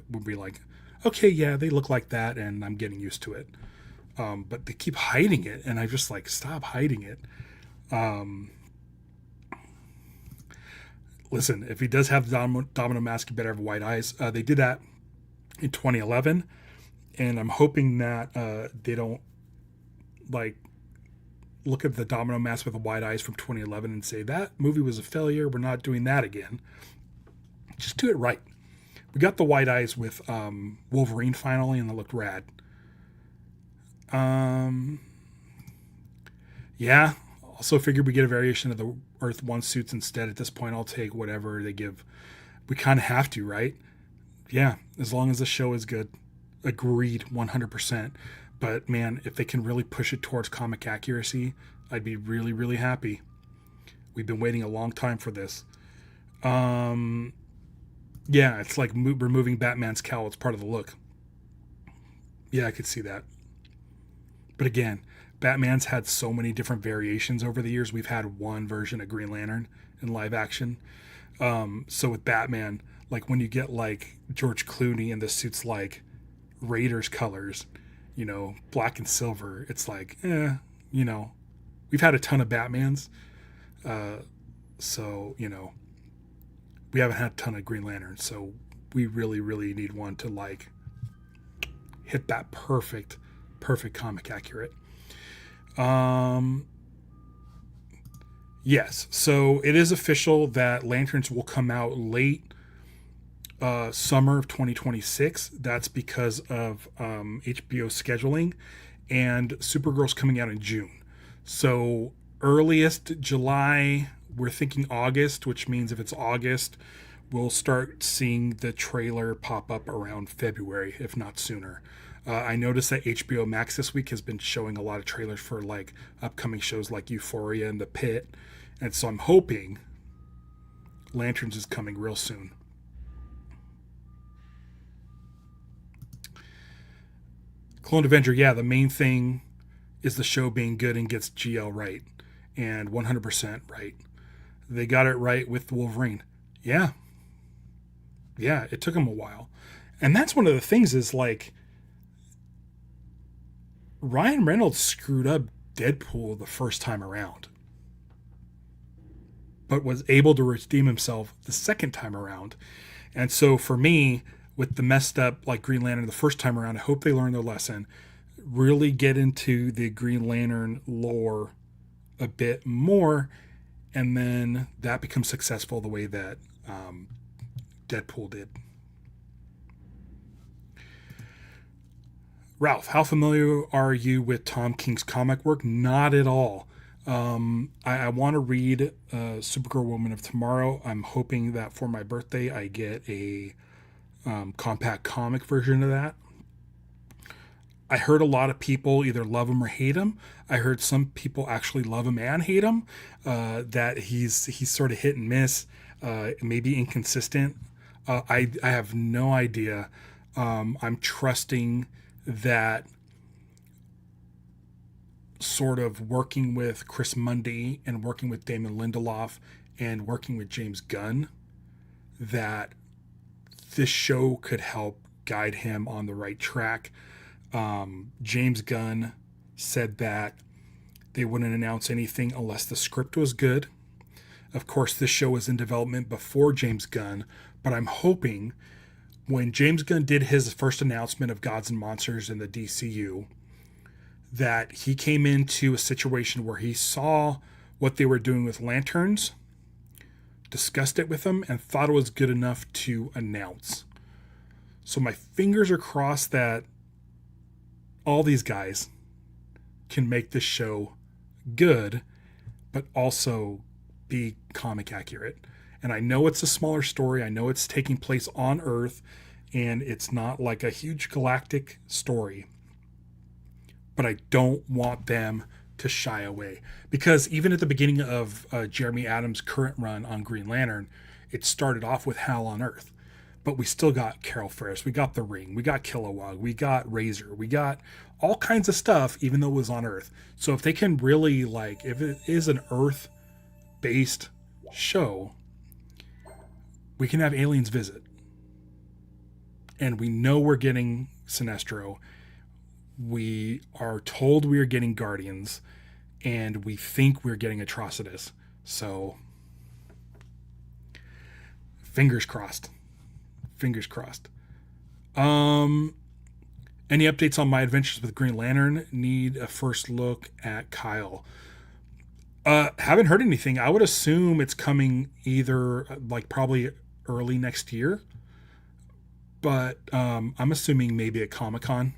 we'll be like, okay, yeah, they look like that, and I'm getting used to it. But they keep hiding it, and I just like, stop hiding it. listen, if he does have the domino mask, he better have white eyes. They did that in 2011, and I'm hoping that they don't like look at the domino mask with the white eyes from 2011 and say that movie was a failure. We're not doing that again. Just do it right. We got the white eyes with Wolverine finally, and it looked rad. Yeah. Also figured we get a variation of the Earth 1 suits instead. At this point, I'll take whatever they give. We kind of have to, right? Yeah, as long as the show is good. Agreed, 100%. But man, if they can really push it towards comic accuracy, I'd be really, really happy. We've been waiting a long time for this. Yeah, it's like removing Batman's cowl. It's part of the look. Yeah, I could see that. But again, Batman's had so many different variations over the years. We've had one version of Green Lantern in live action. So with Batman, like when you get like George Clooney and the suits like Raiders colors, you know, black and silver, it's like, you know, we've had a ton of Batmans. So, you know, we haven't had a ton of Green Lanterns. So we really, really need one to like hit that perfect comic accurate. Yes, so it is official that Lanterns will come out late summer of 2026. That's because of HBO scheduling, and Supergirl's coming out in June. So earliest July, we're thinking August, which means if it's August, we'll start seeing the trailer pop up around February, if not sooner. I noticed that HBO Max this week has been showing a lot of trailers for like upcoming shows like Euphoria and The Pit. And so I'm hoping Lanterns is coming real soon. Clone Avenger, yeah, the main thing is the show being good and gets GL right. And 100% right. They got it right with Wolverine. Yeah. Yeah, it took them a while. And that's one of the things is like, Ryan Reynolds screwed up Deadpool the first time around, but was able to redeem himself the second time around. And so for me, with the messed up like Green Lantern the first time around, I hope they learn their lesson, really get into the Green Lantern lore a bit more, and then that becomes successful the way that Deadpool did. Ralph, how familiar are you with Tom King's comic work? Not at all. I want to read Supergirl Woman of Tomorrow. I'm hoping that for my birthday I get a compact comic version of that. I heard a lot of people either love him or hate him. I heard some people actually love him and hate him. That he's sort of hit and miss, maybe inconsistent. I have no idea. I'm trusting that sort of working with Chris Mundy and working with Damon Lindelof and working with James Gunn, that this show could help guide him on the right track. James Gunn said that they wouldn't announce anything unless the script was good. Of course, this show was in development before James Gunn, but I'm hoping when James Gunn did his first announcement of Gods and Monsters in the DCU, that he came into a situation where he saw what they were doing with Lanterns, discussed it with them, and thought it was good enough to announce. So my fingers are crossed that all these guys can make this show good, but also be comic accurate. And I know it's a smaller story. I know it's taking place on Earth, and it's not like a huge galactic story. But I don't want them to shy away. Because even at the beginning of Jeremy Adams' current run on Green Lantern, it started off with Hal on Earth. But we still got Carol Ferris. We got The Ring. We got Kilowog. We got Razor. We got all kinds of stuff, even though it was on Earth. So if they can really, like, if it is an Earth-based show, we can have aliens visit. And we know we're getting Sinestro. We are told we are getting Guardians. And we think we're getting Atrocitus. So Fingers crossed. Fingers crossed. Any updates on my adventures with Green Lantern? Need a first look at Kyle. Haven't heard anything. I would assume it's coming either like probably early next year. But I'm assuming maybe at Comic-Con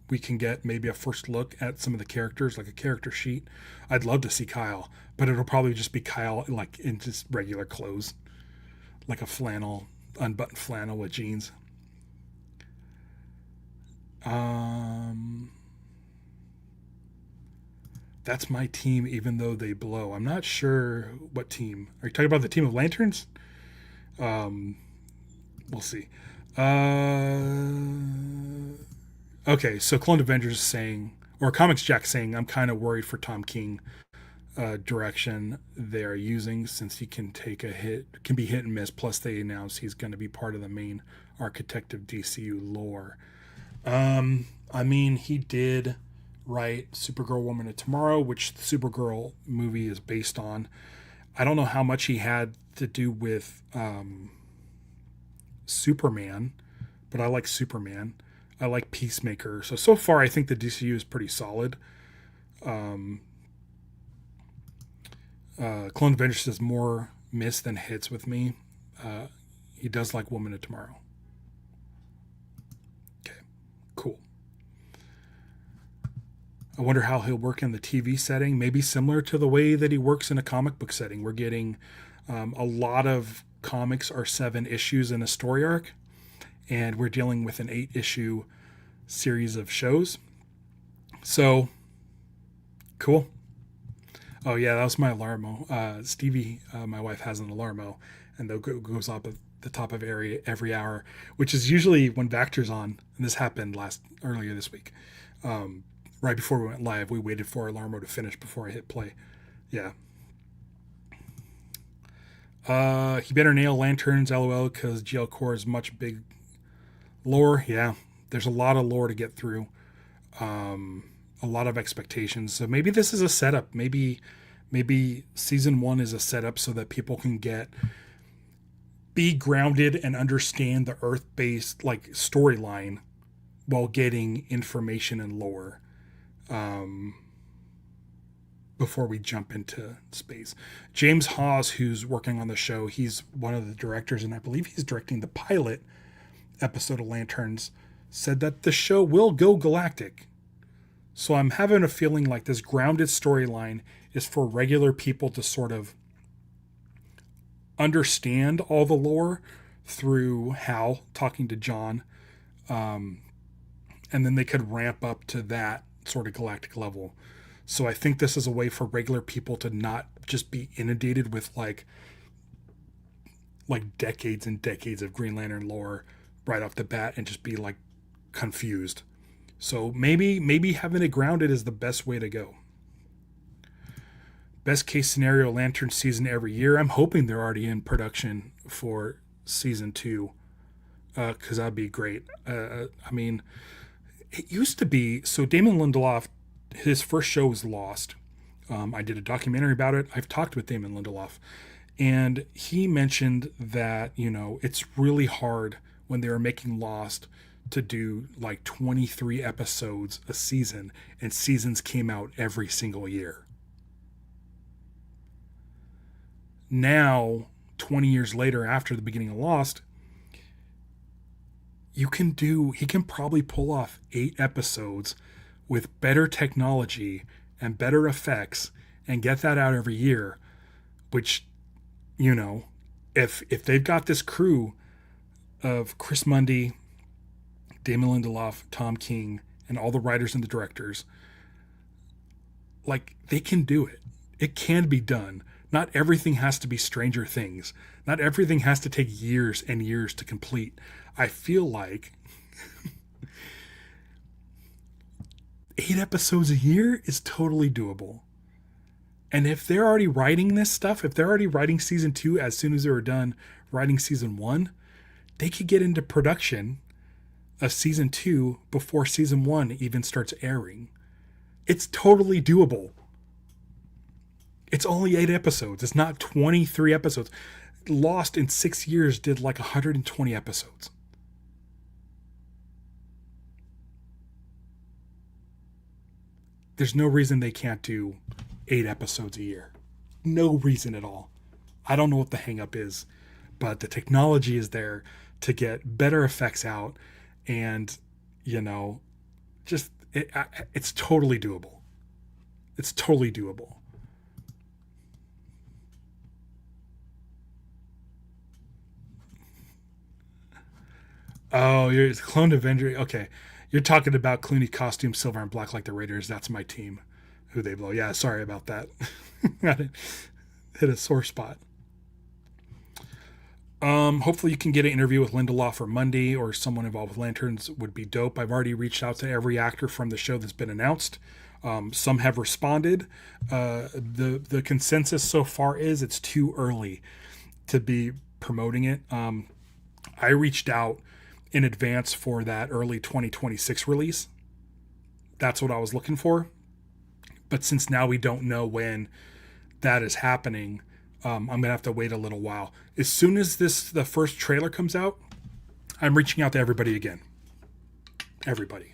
we can get maybe a first look at some of the characters, like a character sheet. I'd love to see Kyle, but it'll probably just be Kyle like in just regular clothes, like a flannel, unbuttoned flannel with jeans. That's my team, even though they blow. I'm not sure what team. Are you talking about the team of Lanterns? We'll see. Okay, so Clone Avengers is saying, or Comics Jack saying, I'm kind of worried for Tom King direction they are using, since he can take a hit, can be hit and miss. Plus, they announced he's going to be part of the main architect of DCU lore. I mean, he did write Supergirl Woman of Tomorrow, which the Supergirl movie is based on. I don't know how much he had to do with Superman, but I like Superman. I like Peacemaker. So far, I think the DCU is pretty solid. Clone Avengers says more miss than hits with me. He does like Woman of Tomorrow. Okay, cool. I wonder how he'll work in the TV setting. Maybe similar to the way that he works in a comic book setting. We're getting a lot of comics are 7 issues in a story arc, and we're dealing with an 8-issue series of shows. So, cool. Oh yeah, that was my Alarmo. Stevie, my wife, has an Alarmo, and that goes up at the top of every hour, which is usually when Vactor's on. And this happened earlier this week. Right before we went live, we waited for Alarmo to finish before I hit play. Yeah. He better nail Lanterns, LOL, because GL Core is much big lore. Yeah, there's a lot of lore to get through. A lot of expectations. So maybe this is a setup. Maybe season 1 is a setup so that people can be grounded and understand the Earth-based like storyline while getting information and lore. Before we jump into space. James Hawes, who's working on the show, he's one of the directors, and I believe he's directing the pilot episode of Lanterns, said that the show will go galactic. So I'm having a feeling like this grounded storyline is for regular people to sort of understand all the lore through Hal talking to John. And then they could ramp up to that sort of galactic level. So I think this is a way for regular people to not just be inundated with like decades and decades of Green Lantern lore right off the bat and just be like confused. So maybe having it grounded is the best way to go. Best case scenario, Lantern season every year. I'm hoping they're already in production for season 2, because that'd be great. I mean, it used to be, so Damon Lindelof, his first show was Lost. I did a documentary about it. I've talked with Damon Lindelof, and he mentioned that, it's really hard when they were making Lost to do like 23 episodes a season, and seasons came out every single year. Now, 20 years later, after the beginning of Lost, he can probably pull off 8 episodes with better technology and better effects and get that out every year, which, if they've got this crew of Chris Mundy, Damon Lindelof, Tom King, and all the writers and the directors, like, they can do it. It can be done. Not everything has to be Stranger Things. Not everything has to take years and years to complete. I feel like 8 episodes a year is totally doable. And if they're already writing this stuff, if they're already writing season 2 as soon as they were done writing season 1, they could get into production of season 2 before season 1 even starts airing. It's totally doable. It's only 8 episodes. It's not 23 episodes. Lost in 6 years did like 120 episodes. There's no reason they can't do 8 episodes a year. No reason at all. I don't know what the hang up is, but the technology is there to get better effects out, and just it's totally doable. It's totally doable. Oh, you're Clone Avenger. Okay, you're talking about Clooney costume, silver and black like the Raiders. That's my team. Who they blow? Yeah, sorry about that. Hit a sore spot. Hopefully you can get an interview with Lindelof for Monday, or someone involved with Lanterns would be dope. I've already reached out to every actor from the show that's been announced. Some have responded. The consensus so far is it's too early to be promoting it. I reached out in advance for that early 2026 release. That's what I was looking for. But since now we don't know when that is happening, I'm going to have to wait a little while. As soon as the first trailer comes out, I'm reaching out to everybody again. Everybody.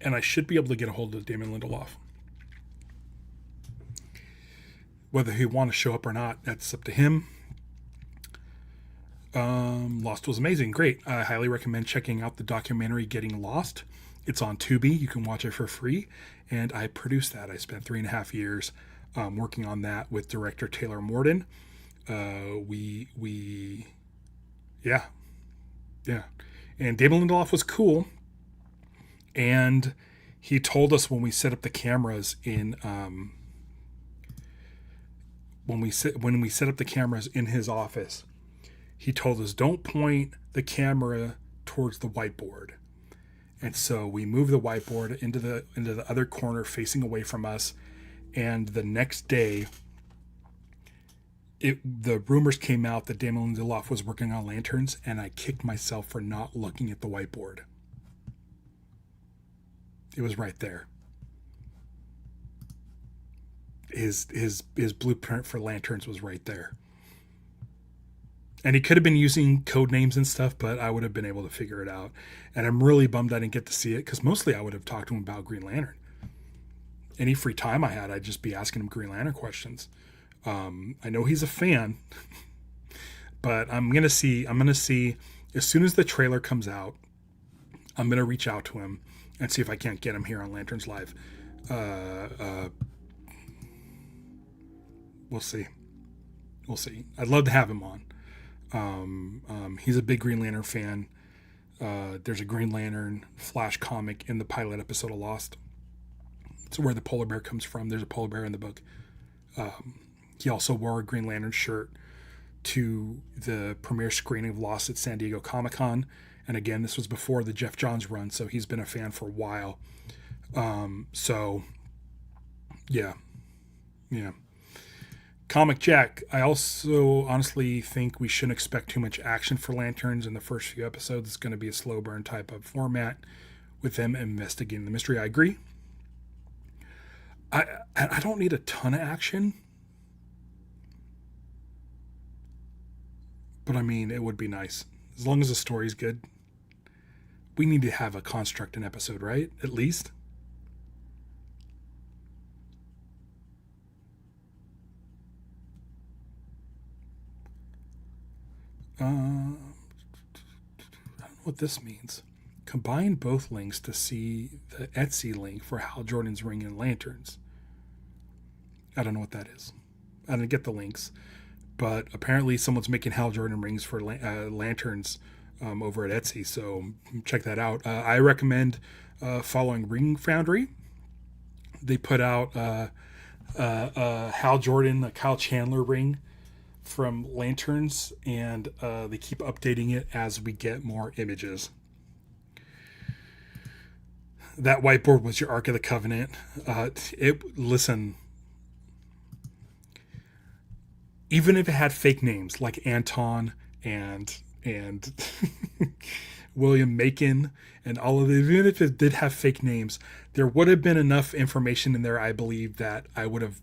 And I should be able to get a hold of Damon Lindelof. Whether he want to show up or not, that's up to him. Lost was amazing. Great. I highly recommend checking out the documentary Getting Lost. It's on Tubi. You can watch it for free. And I produced that. I spent 3.5 years working on that with director Taylor Morden. Yeah. And Damon Lindelof was cool. And he told us when we set up the cameras in when we set up the cameras in his office, he told us don't point the camera towards the whiteboard. And so we moved the whiteboard into the other corner facing away from us. And the next day, the rumors came out that Damon Lindelof was working on Lanterns, and I kicked myself for not looking at the whiteboard. It was right there. His blueprint for Lanterns was right there. And he could have been using code names and stuff, but I would have been able to figure it out. And I'm really bummed I didn't get to see it, because mostly I would have talked to him about Green Lantern. Any free time I had, I'd just be asking him Green Lantern questions. I know he's a fan, but I'm gonna see as soon as the trailer comes out, I'm gonna reach out to him and see if I can't get him here on Lanterns Live. We'll see. I'd love to have him on. He's a big Green Lantern fan. There's a Green Lantern Flash comic in the pilot episode of Lost. It's where the polar bear comes from. There's a polar bear in the book. He also wore a Green Lantern shirt to the premiere screening of Lost at San Diego Comic-Con. And again, this was before the Jeff Johns run, so he's been a fan for a while. Yeah. Comic Jack, I also honestly think we shouldn't expect too much action for Lanterns in the first few episodes. It's going to be a slow burn type of format with them investigating the mystery. I agree. I don't need a ton of action, but I mean, it would be nice. As long as the story's good. We need to have a construct an episode, right? At least. I don't know what this means. Combine both links to see the Etsy link for Hal Jordan's ring and Lanterns. I don't know what that is. I didn't get the links, but apparently someone's making Hal Jordan rings for Lanterns over at Etsy, so check that out. I recommend following Ring Foundry. They put out Hal Jordan, a Kyle Chandler ring from Lanterns, and they keep updating it as we get more images. That whiteboard was your Ark of the Covenant. Listen, even if it had fake names like Anton and William Macon, and all of it, even if it did have fake names, there would have been enough information in there, I believe, that I would have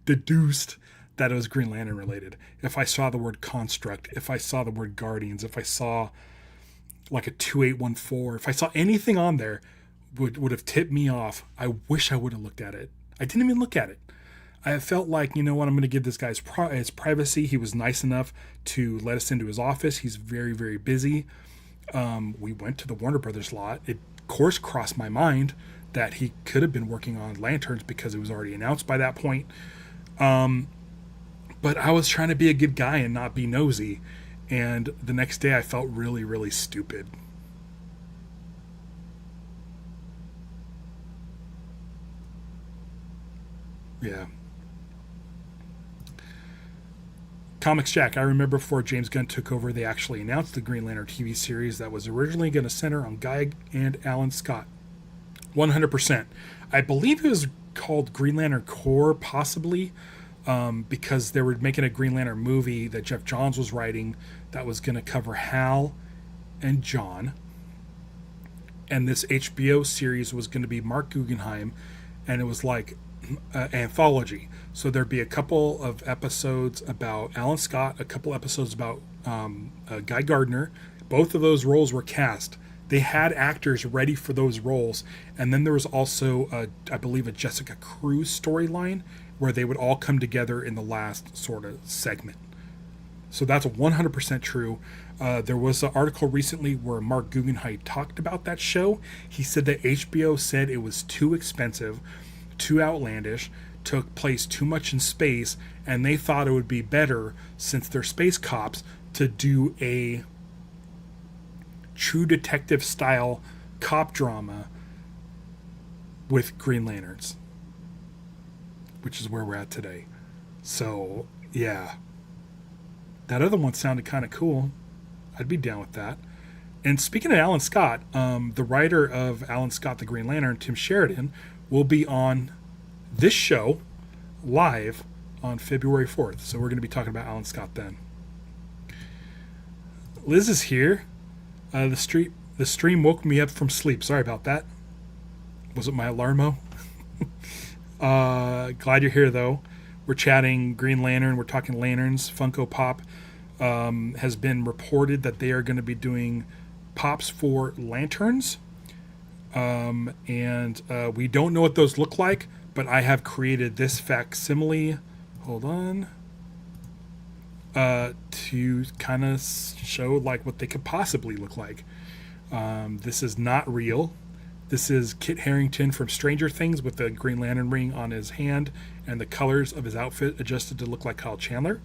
deduced that it was Green Lantern related. If I saw the word construct, if I saw the word guardians, if I saw like a 2814, if I saw anything on there would have tipped me off. I wish I would have looked at it. I didn't even look at it. I felt like, you know what, I'm going to give this guy his privacy. He was nice enough to let us into his office. He's very, very busy. We went to the Warner Brothers lot. It, of course, crossed my mind that he could have been working on Lanterns because it was already announced by that point. But I was trying to be a good guy and not be nosy. And the next day I felt really, really stupid. Yeah. Comics Jack, I remember before James Gunn took over, they actually announced the Green Lantern TV series that was originally going to center on Guy and Alan Scott. 100%. I believe it was called Green Lantern Corps, possibly, because they were making a Green Lantern movie that Jeff Johns was writing that was going to cover Hal and John. And this HBO series was going to be Mark Guggenheim, and it was like an anthology. So there'd be a couple of episodes about Alan Scott, a couple episodes about Guy Gardner. Both of those roles were cast. They had actors ready for those roles. And then there was also, I believe, a Jessica Cruz storyline where they would all come together in the last sort of segment. So that's 100% true. There was an article recently where Mark Guggenheim talked about that show. He said that HBO said it was too expensive, too outlandish, took place too much in space, and they thought it would be better, since they're space cops, to do a True Detective style cop drama with Green Lanterns, which is where we're at today. So yeah, that other one sounded kind of cool. I'd be down with that. And speaking of Alan Scott, the writer of Alan Scott the Green Lantern, Tim Sheridan, will be on this show live on February 4th. So we're going to be talking about Alan Scott then. Liz is here. The stream woke me up from sleep. Sorry about that. Was it my alarmo? Glad you're here, though. We're chatting Green Lantern. We're talking lanterns. Funko Pop has been reported that they are going to be doing pops for lanterns. And we don't know what those look like, but I have created this facsimile. Hold on. To kind of show like what they could possibly look like. This is not real. This is Kit Harington from Stranger Things with the Green Lantern ring on his hand and the colors of his outfit adjusted to look like Kyle Chandler.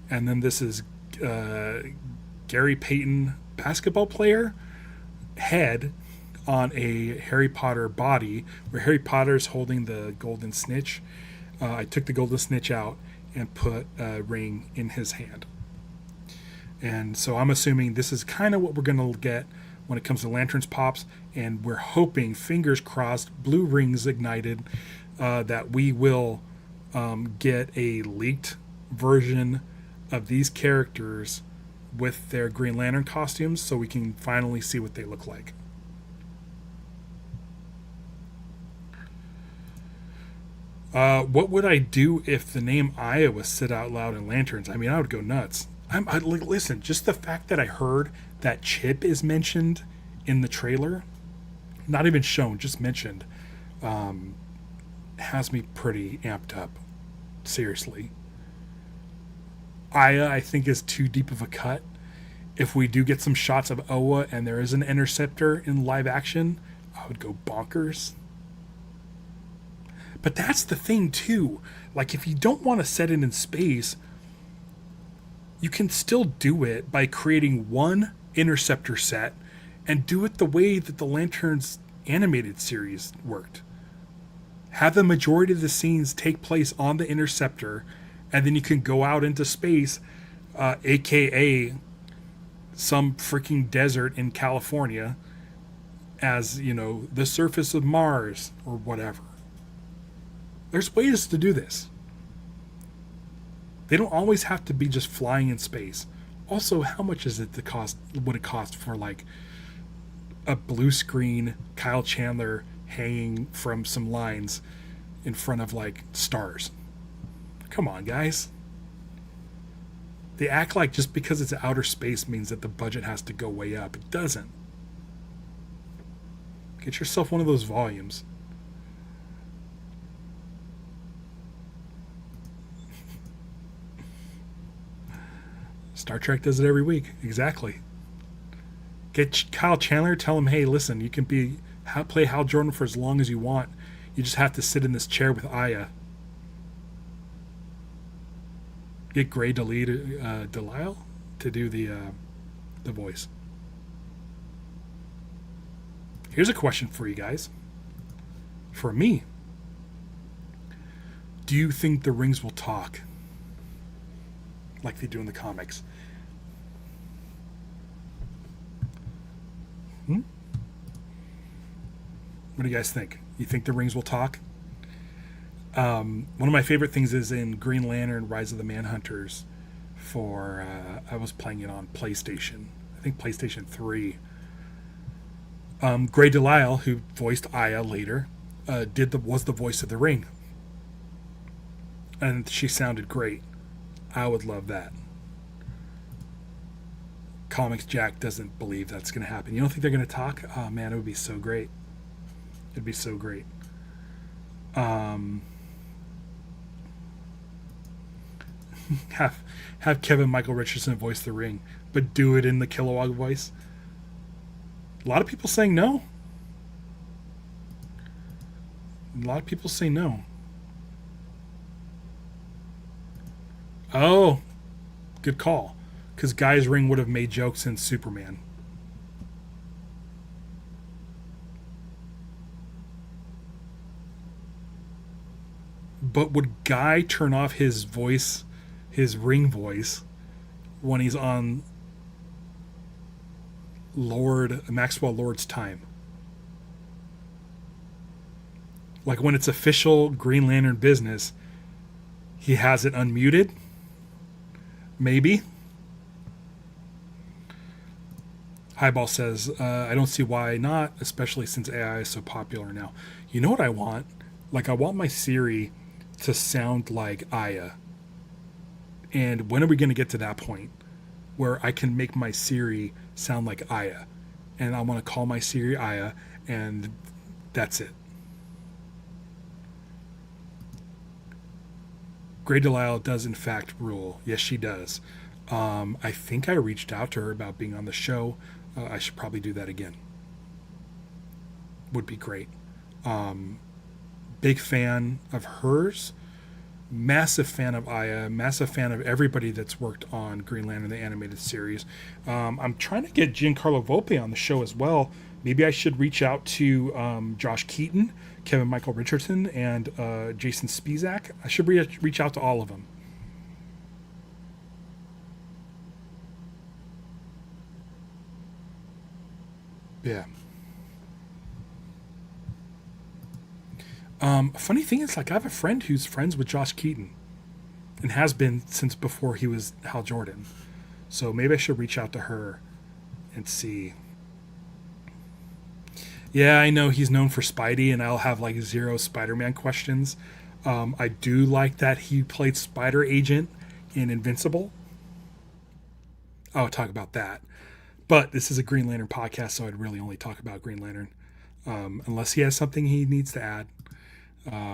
And then this is Gary Payton, basketball player, head on a Harry Potter body, where Harry Potter's holding the golden snitch. I took the golden snitch out and put a ring in his hand. And so I'm assuming this is kind of what we're going to get when it comes to Lanterns Pops, and we're hoping, fingers crossed, blue rings ignited, that we will get a leaked version of these characters with their Green Lantern costumes so we can finally see what they look like. What would I do if the name Iowa said out loud in Lanterns? I mean, I would go nuts. Listen, just the fact that I heard that Chip is mentioned in the trailer, not even shown, just mentioned, has me pretty amped up. Seriously. Aya, I think, is too deep of a cut. If we do get some shots of Oa and there is an interceptor in live action, I would go bonkers. But that's the thing, too. Like, if you don't want to set it in space, you can still do it by creating one interceptor set and do it the way that the Lanterns animated series worked. Have the majority of the scenes take place on the interceptor, and then you can go out into space, aka some freaking desert in California, as, you know, the surface of Mars or whatever. There's ways to do this. They don't always have to be just flying in space. Also, how much is it to cost? Would it cost for like a blue screen Kyle Chandler hanging from some lines in front of like stars? Come on, guys. They act like just because it's outer space means that the budget has to go way up. It doesn't. Get yourself one of those volumes. Star Trek does it every week. Exactly. Get Kyle Chandler, tell him, hey, listen, you can play Hal Jordan for as long as you want. You just have to sit in this chair with Aya. Get Gray Delisle to do the voice. Here's a question for you guys. For me, do you think the rings will talk like they do in the comics? What do you guys think? You think the rings will talk? One of my favorite things is in Green Lantern Rise of the Manhunters for I was playing it on PlayStation. I think PlayStation 3. Gray Delisle, who voiced Aya later, was the voice of the ring. And she sounded great. I would love that. Comics Jack doesn't believe that's going to happen. You don't think they're going to talk? Oh man, it would be so great. It'd be so great. Have Kevin Michael Richardson voice the ring, but do it in the Kilowog voice. A lot of people saying no. A lot of people say no. Oh, good call. Because Guy's ring would have made jokes in Superman. But would Guy turn off his voice, his ring voice, when he's on Maxwell Lord's time? Like when it's official Green Lantern business, he has it unmuted? Maybe. Highball says, I don't see why not, especially since AI is so popular now. You know what I want? Like, I want my Siri to sound like Aya. And when are we going to get to that point where I can make my Siri sound like Aya? And I want to call my Siri Aya, and that's it. Gray Delisle does, in fact, rule. Yes, she does. I think I reached out to her about being on the show. I should probably do that again. Would be great. Big fan of hers. Massive fan of Aya. Massive fan of everybody that's worked on Green Lantern, the animated series. I'm trying to get Giancarlo Volpe on the show as well. Maybe I should reach out to Josh Keaton, Kevin Michael Richardson, and Jason Spizak. I should reach out to all of them. Yeah. Funny thing is, like, I have a friend who's friends with Josh Keaton and has been since before he was Hal Jordan. So maybe I should reach out to her and see. Yeah, I know he's known for Spidey, and I'll have like 0 Spider-Man questions. I do like that he played Spider Agent in Invincible. I'll talk about that. But this is a Green Lantern podcast, so I'd really only talk about Green Lantern. Unless he has something he needs to add.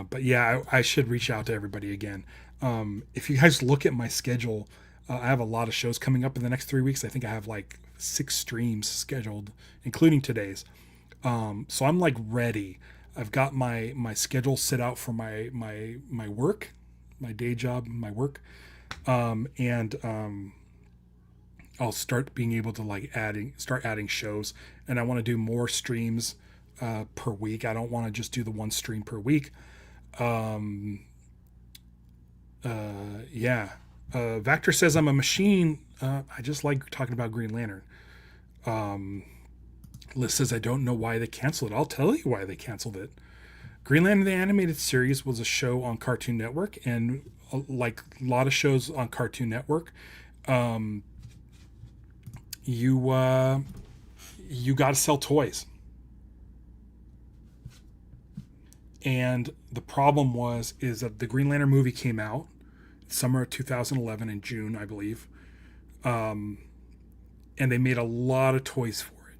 But yeah, I should reach out to everybody again. If you guys look at my schedule, I have a lot of shows coming up in the next 3 weeks. I think I have like 6 streams scheduled, including today's. So I'm like ready. I've got my schedule set out for my work, my day job, my work. I'll start being able to start adding shows, and I want to do more streams per week. I don't want to just do the one stream per week. Vector says I'm a machine. I just like talking about Green Lantern. Liz says I don't know why they canceled it. I'll tell you why they canceled it. Green Lantern the Animated Series was a show on Cartoon Network, and like a lot of shows on Cartoon Network, you got to sell toys. And the problem is that the Green Lantern movie came out summer of 2011 in June, I believe. And they made a lot of toys for it.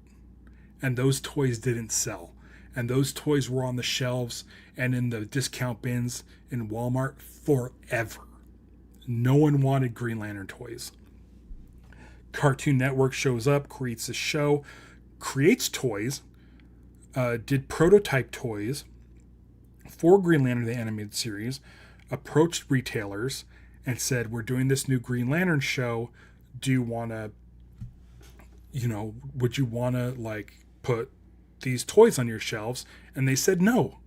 And those toys didn't sell. And those toys were on the shelves and in the discount bins in Walmart forever. No one wanted Green Lantern toys. Cartoon Network shows up, creates a show, creates toys, did prototype toys for Green Lantern, the animated series, approached retailers and said, we're doing this new Green Lantern show. Do you want to, would you want to like put these toys on your shelves? And they said, no.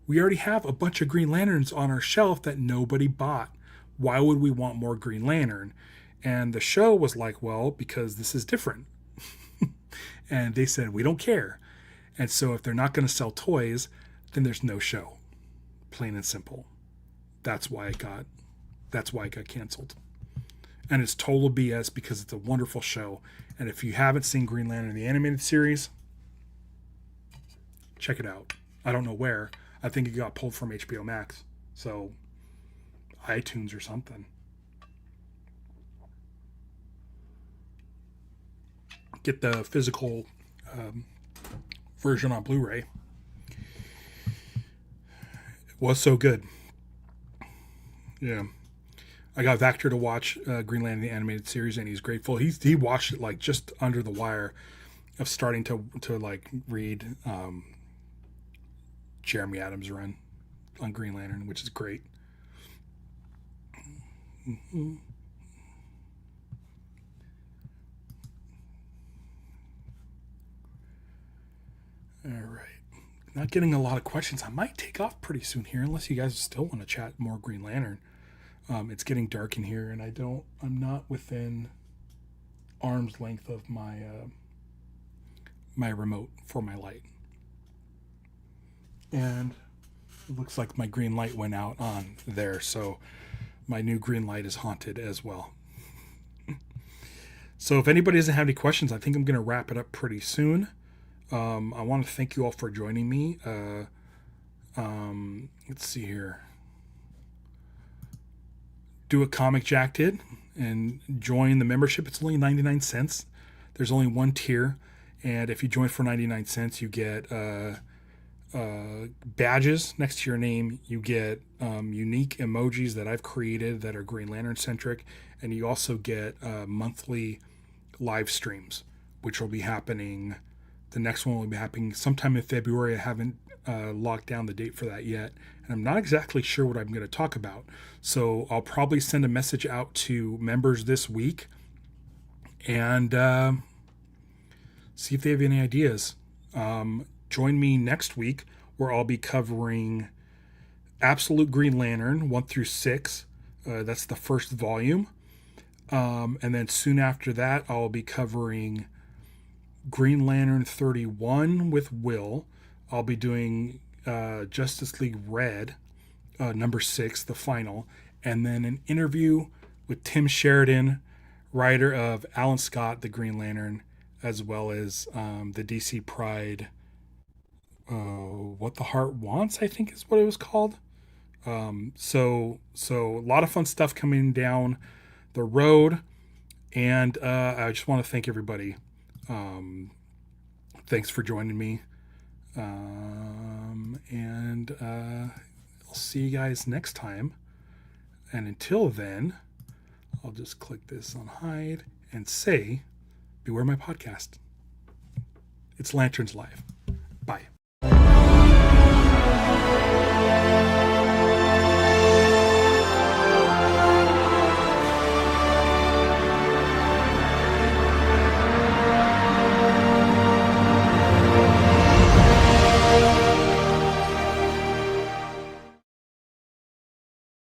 We already have a bunch of Green Lanterns on our shelf that nobody bought. Why would we want more Green Lantern? And the show was like, well, because this is different. And they said, we don't care. And so if they're not going to sell toys, then there's no show. Plain and simple. That's why it got canceled. And it's total BS because it's a wonderful show. And if you haven't seen Green Lantern, the animated series, check it out. I don't know where. I think it got pulled from HBO Max. So iTunes or something. Get the physical version on Blu-ray. It was so good. Yeah. I got Vector to watch Green Lantern the animated series, and he's grateful. He watched it like just under the wire of starting to like read Jeremy Adams' run on Green Lantern, which is great. Mm-hmm. All right. Not getting a lot of questions. I might take off pretty soon here, unless you guys still want to chat more Green Lantern. It's getting dark in here, and I'm not within arm's length of my my remote for my light. And it looks like my green light went out on there, so my new green light is haunted as well. So if anybody doesn't have any questions, I think I'm going to wrap it up pretty soon. I want to thank you all for joining me. Let's see here. Do what Comic Jack did and join the membership. It's only 99 cents. There's only one tier. And if you join for 99 cents, you get badges next to your name. You get unique emojis that I've created that are Green Lantern centric. And you also get monthly live streams, which will be happening. The next one will be happening sometime in February. I haven't locked down the date for that yet. And I'm not exactly sure what I'm going to talk about. So I'll probably send a message out to members this week and see if they have any ideas. Join me next week where I'll be covering Absolute Green Lantern 1 through 6. That's the first volume. And then soon after that, I'll be covering Green Lantern 31 with Will. I'll be doing Justice League Red, number 6, the final, and then an interview with Tim Sheridan, writer of Alan Scott, the Green Lantern, as well as the DC Pride, What the Heart Wants, I think is what it was called. So a lot of fun stuff coming down the road, and I just want to thank everybody. Thanks for joining me. And I'll see you guys next time. And until then, I'll just click this on hide and say, beware my podcast. It's Lanterns Live. Bye.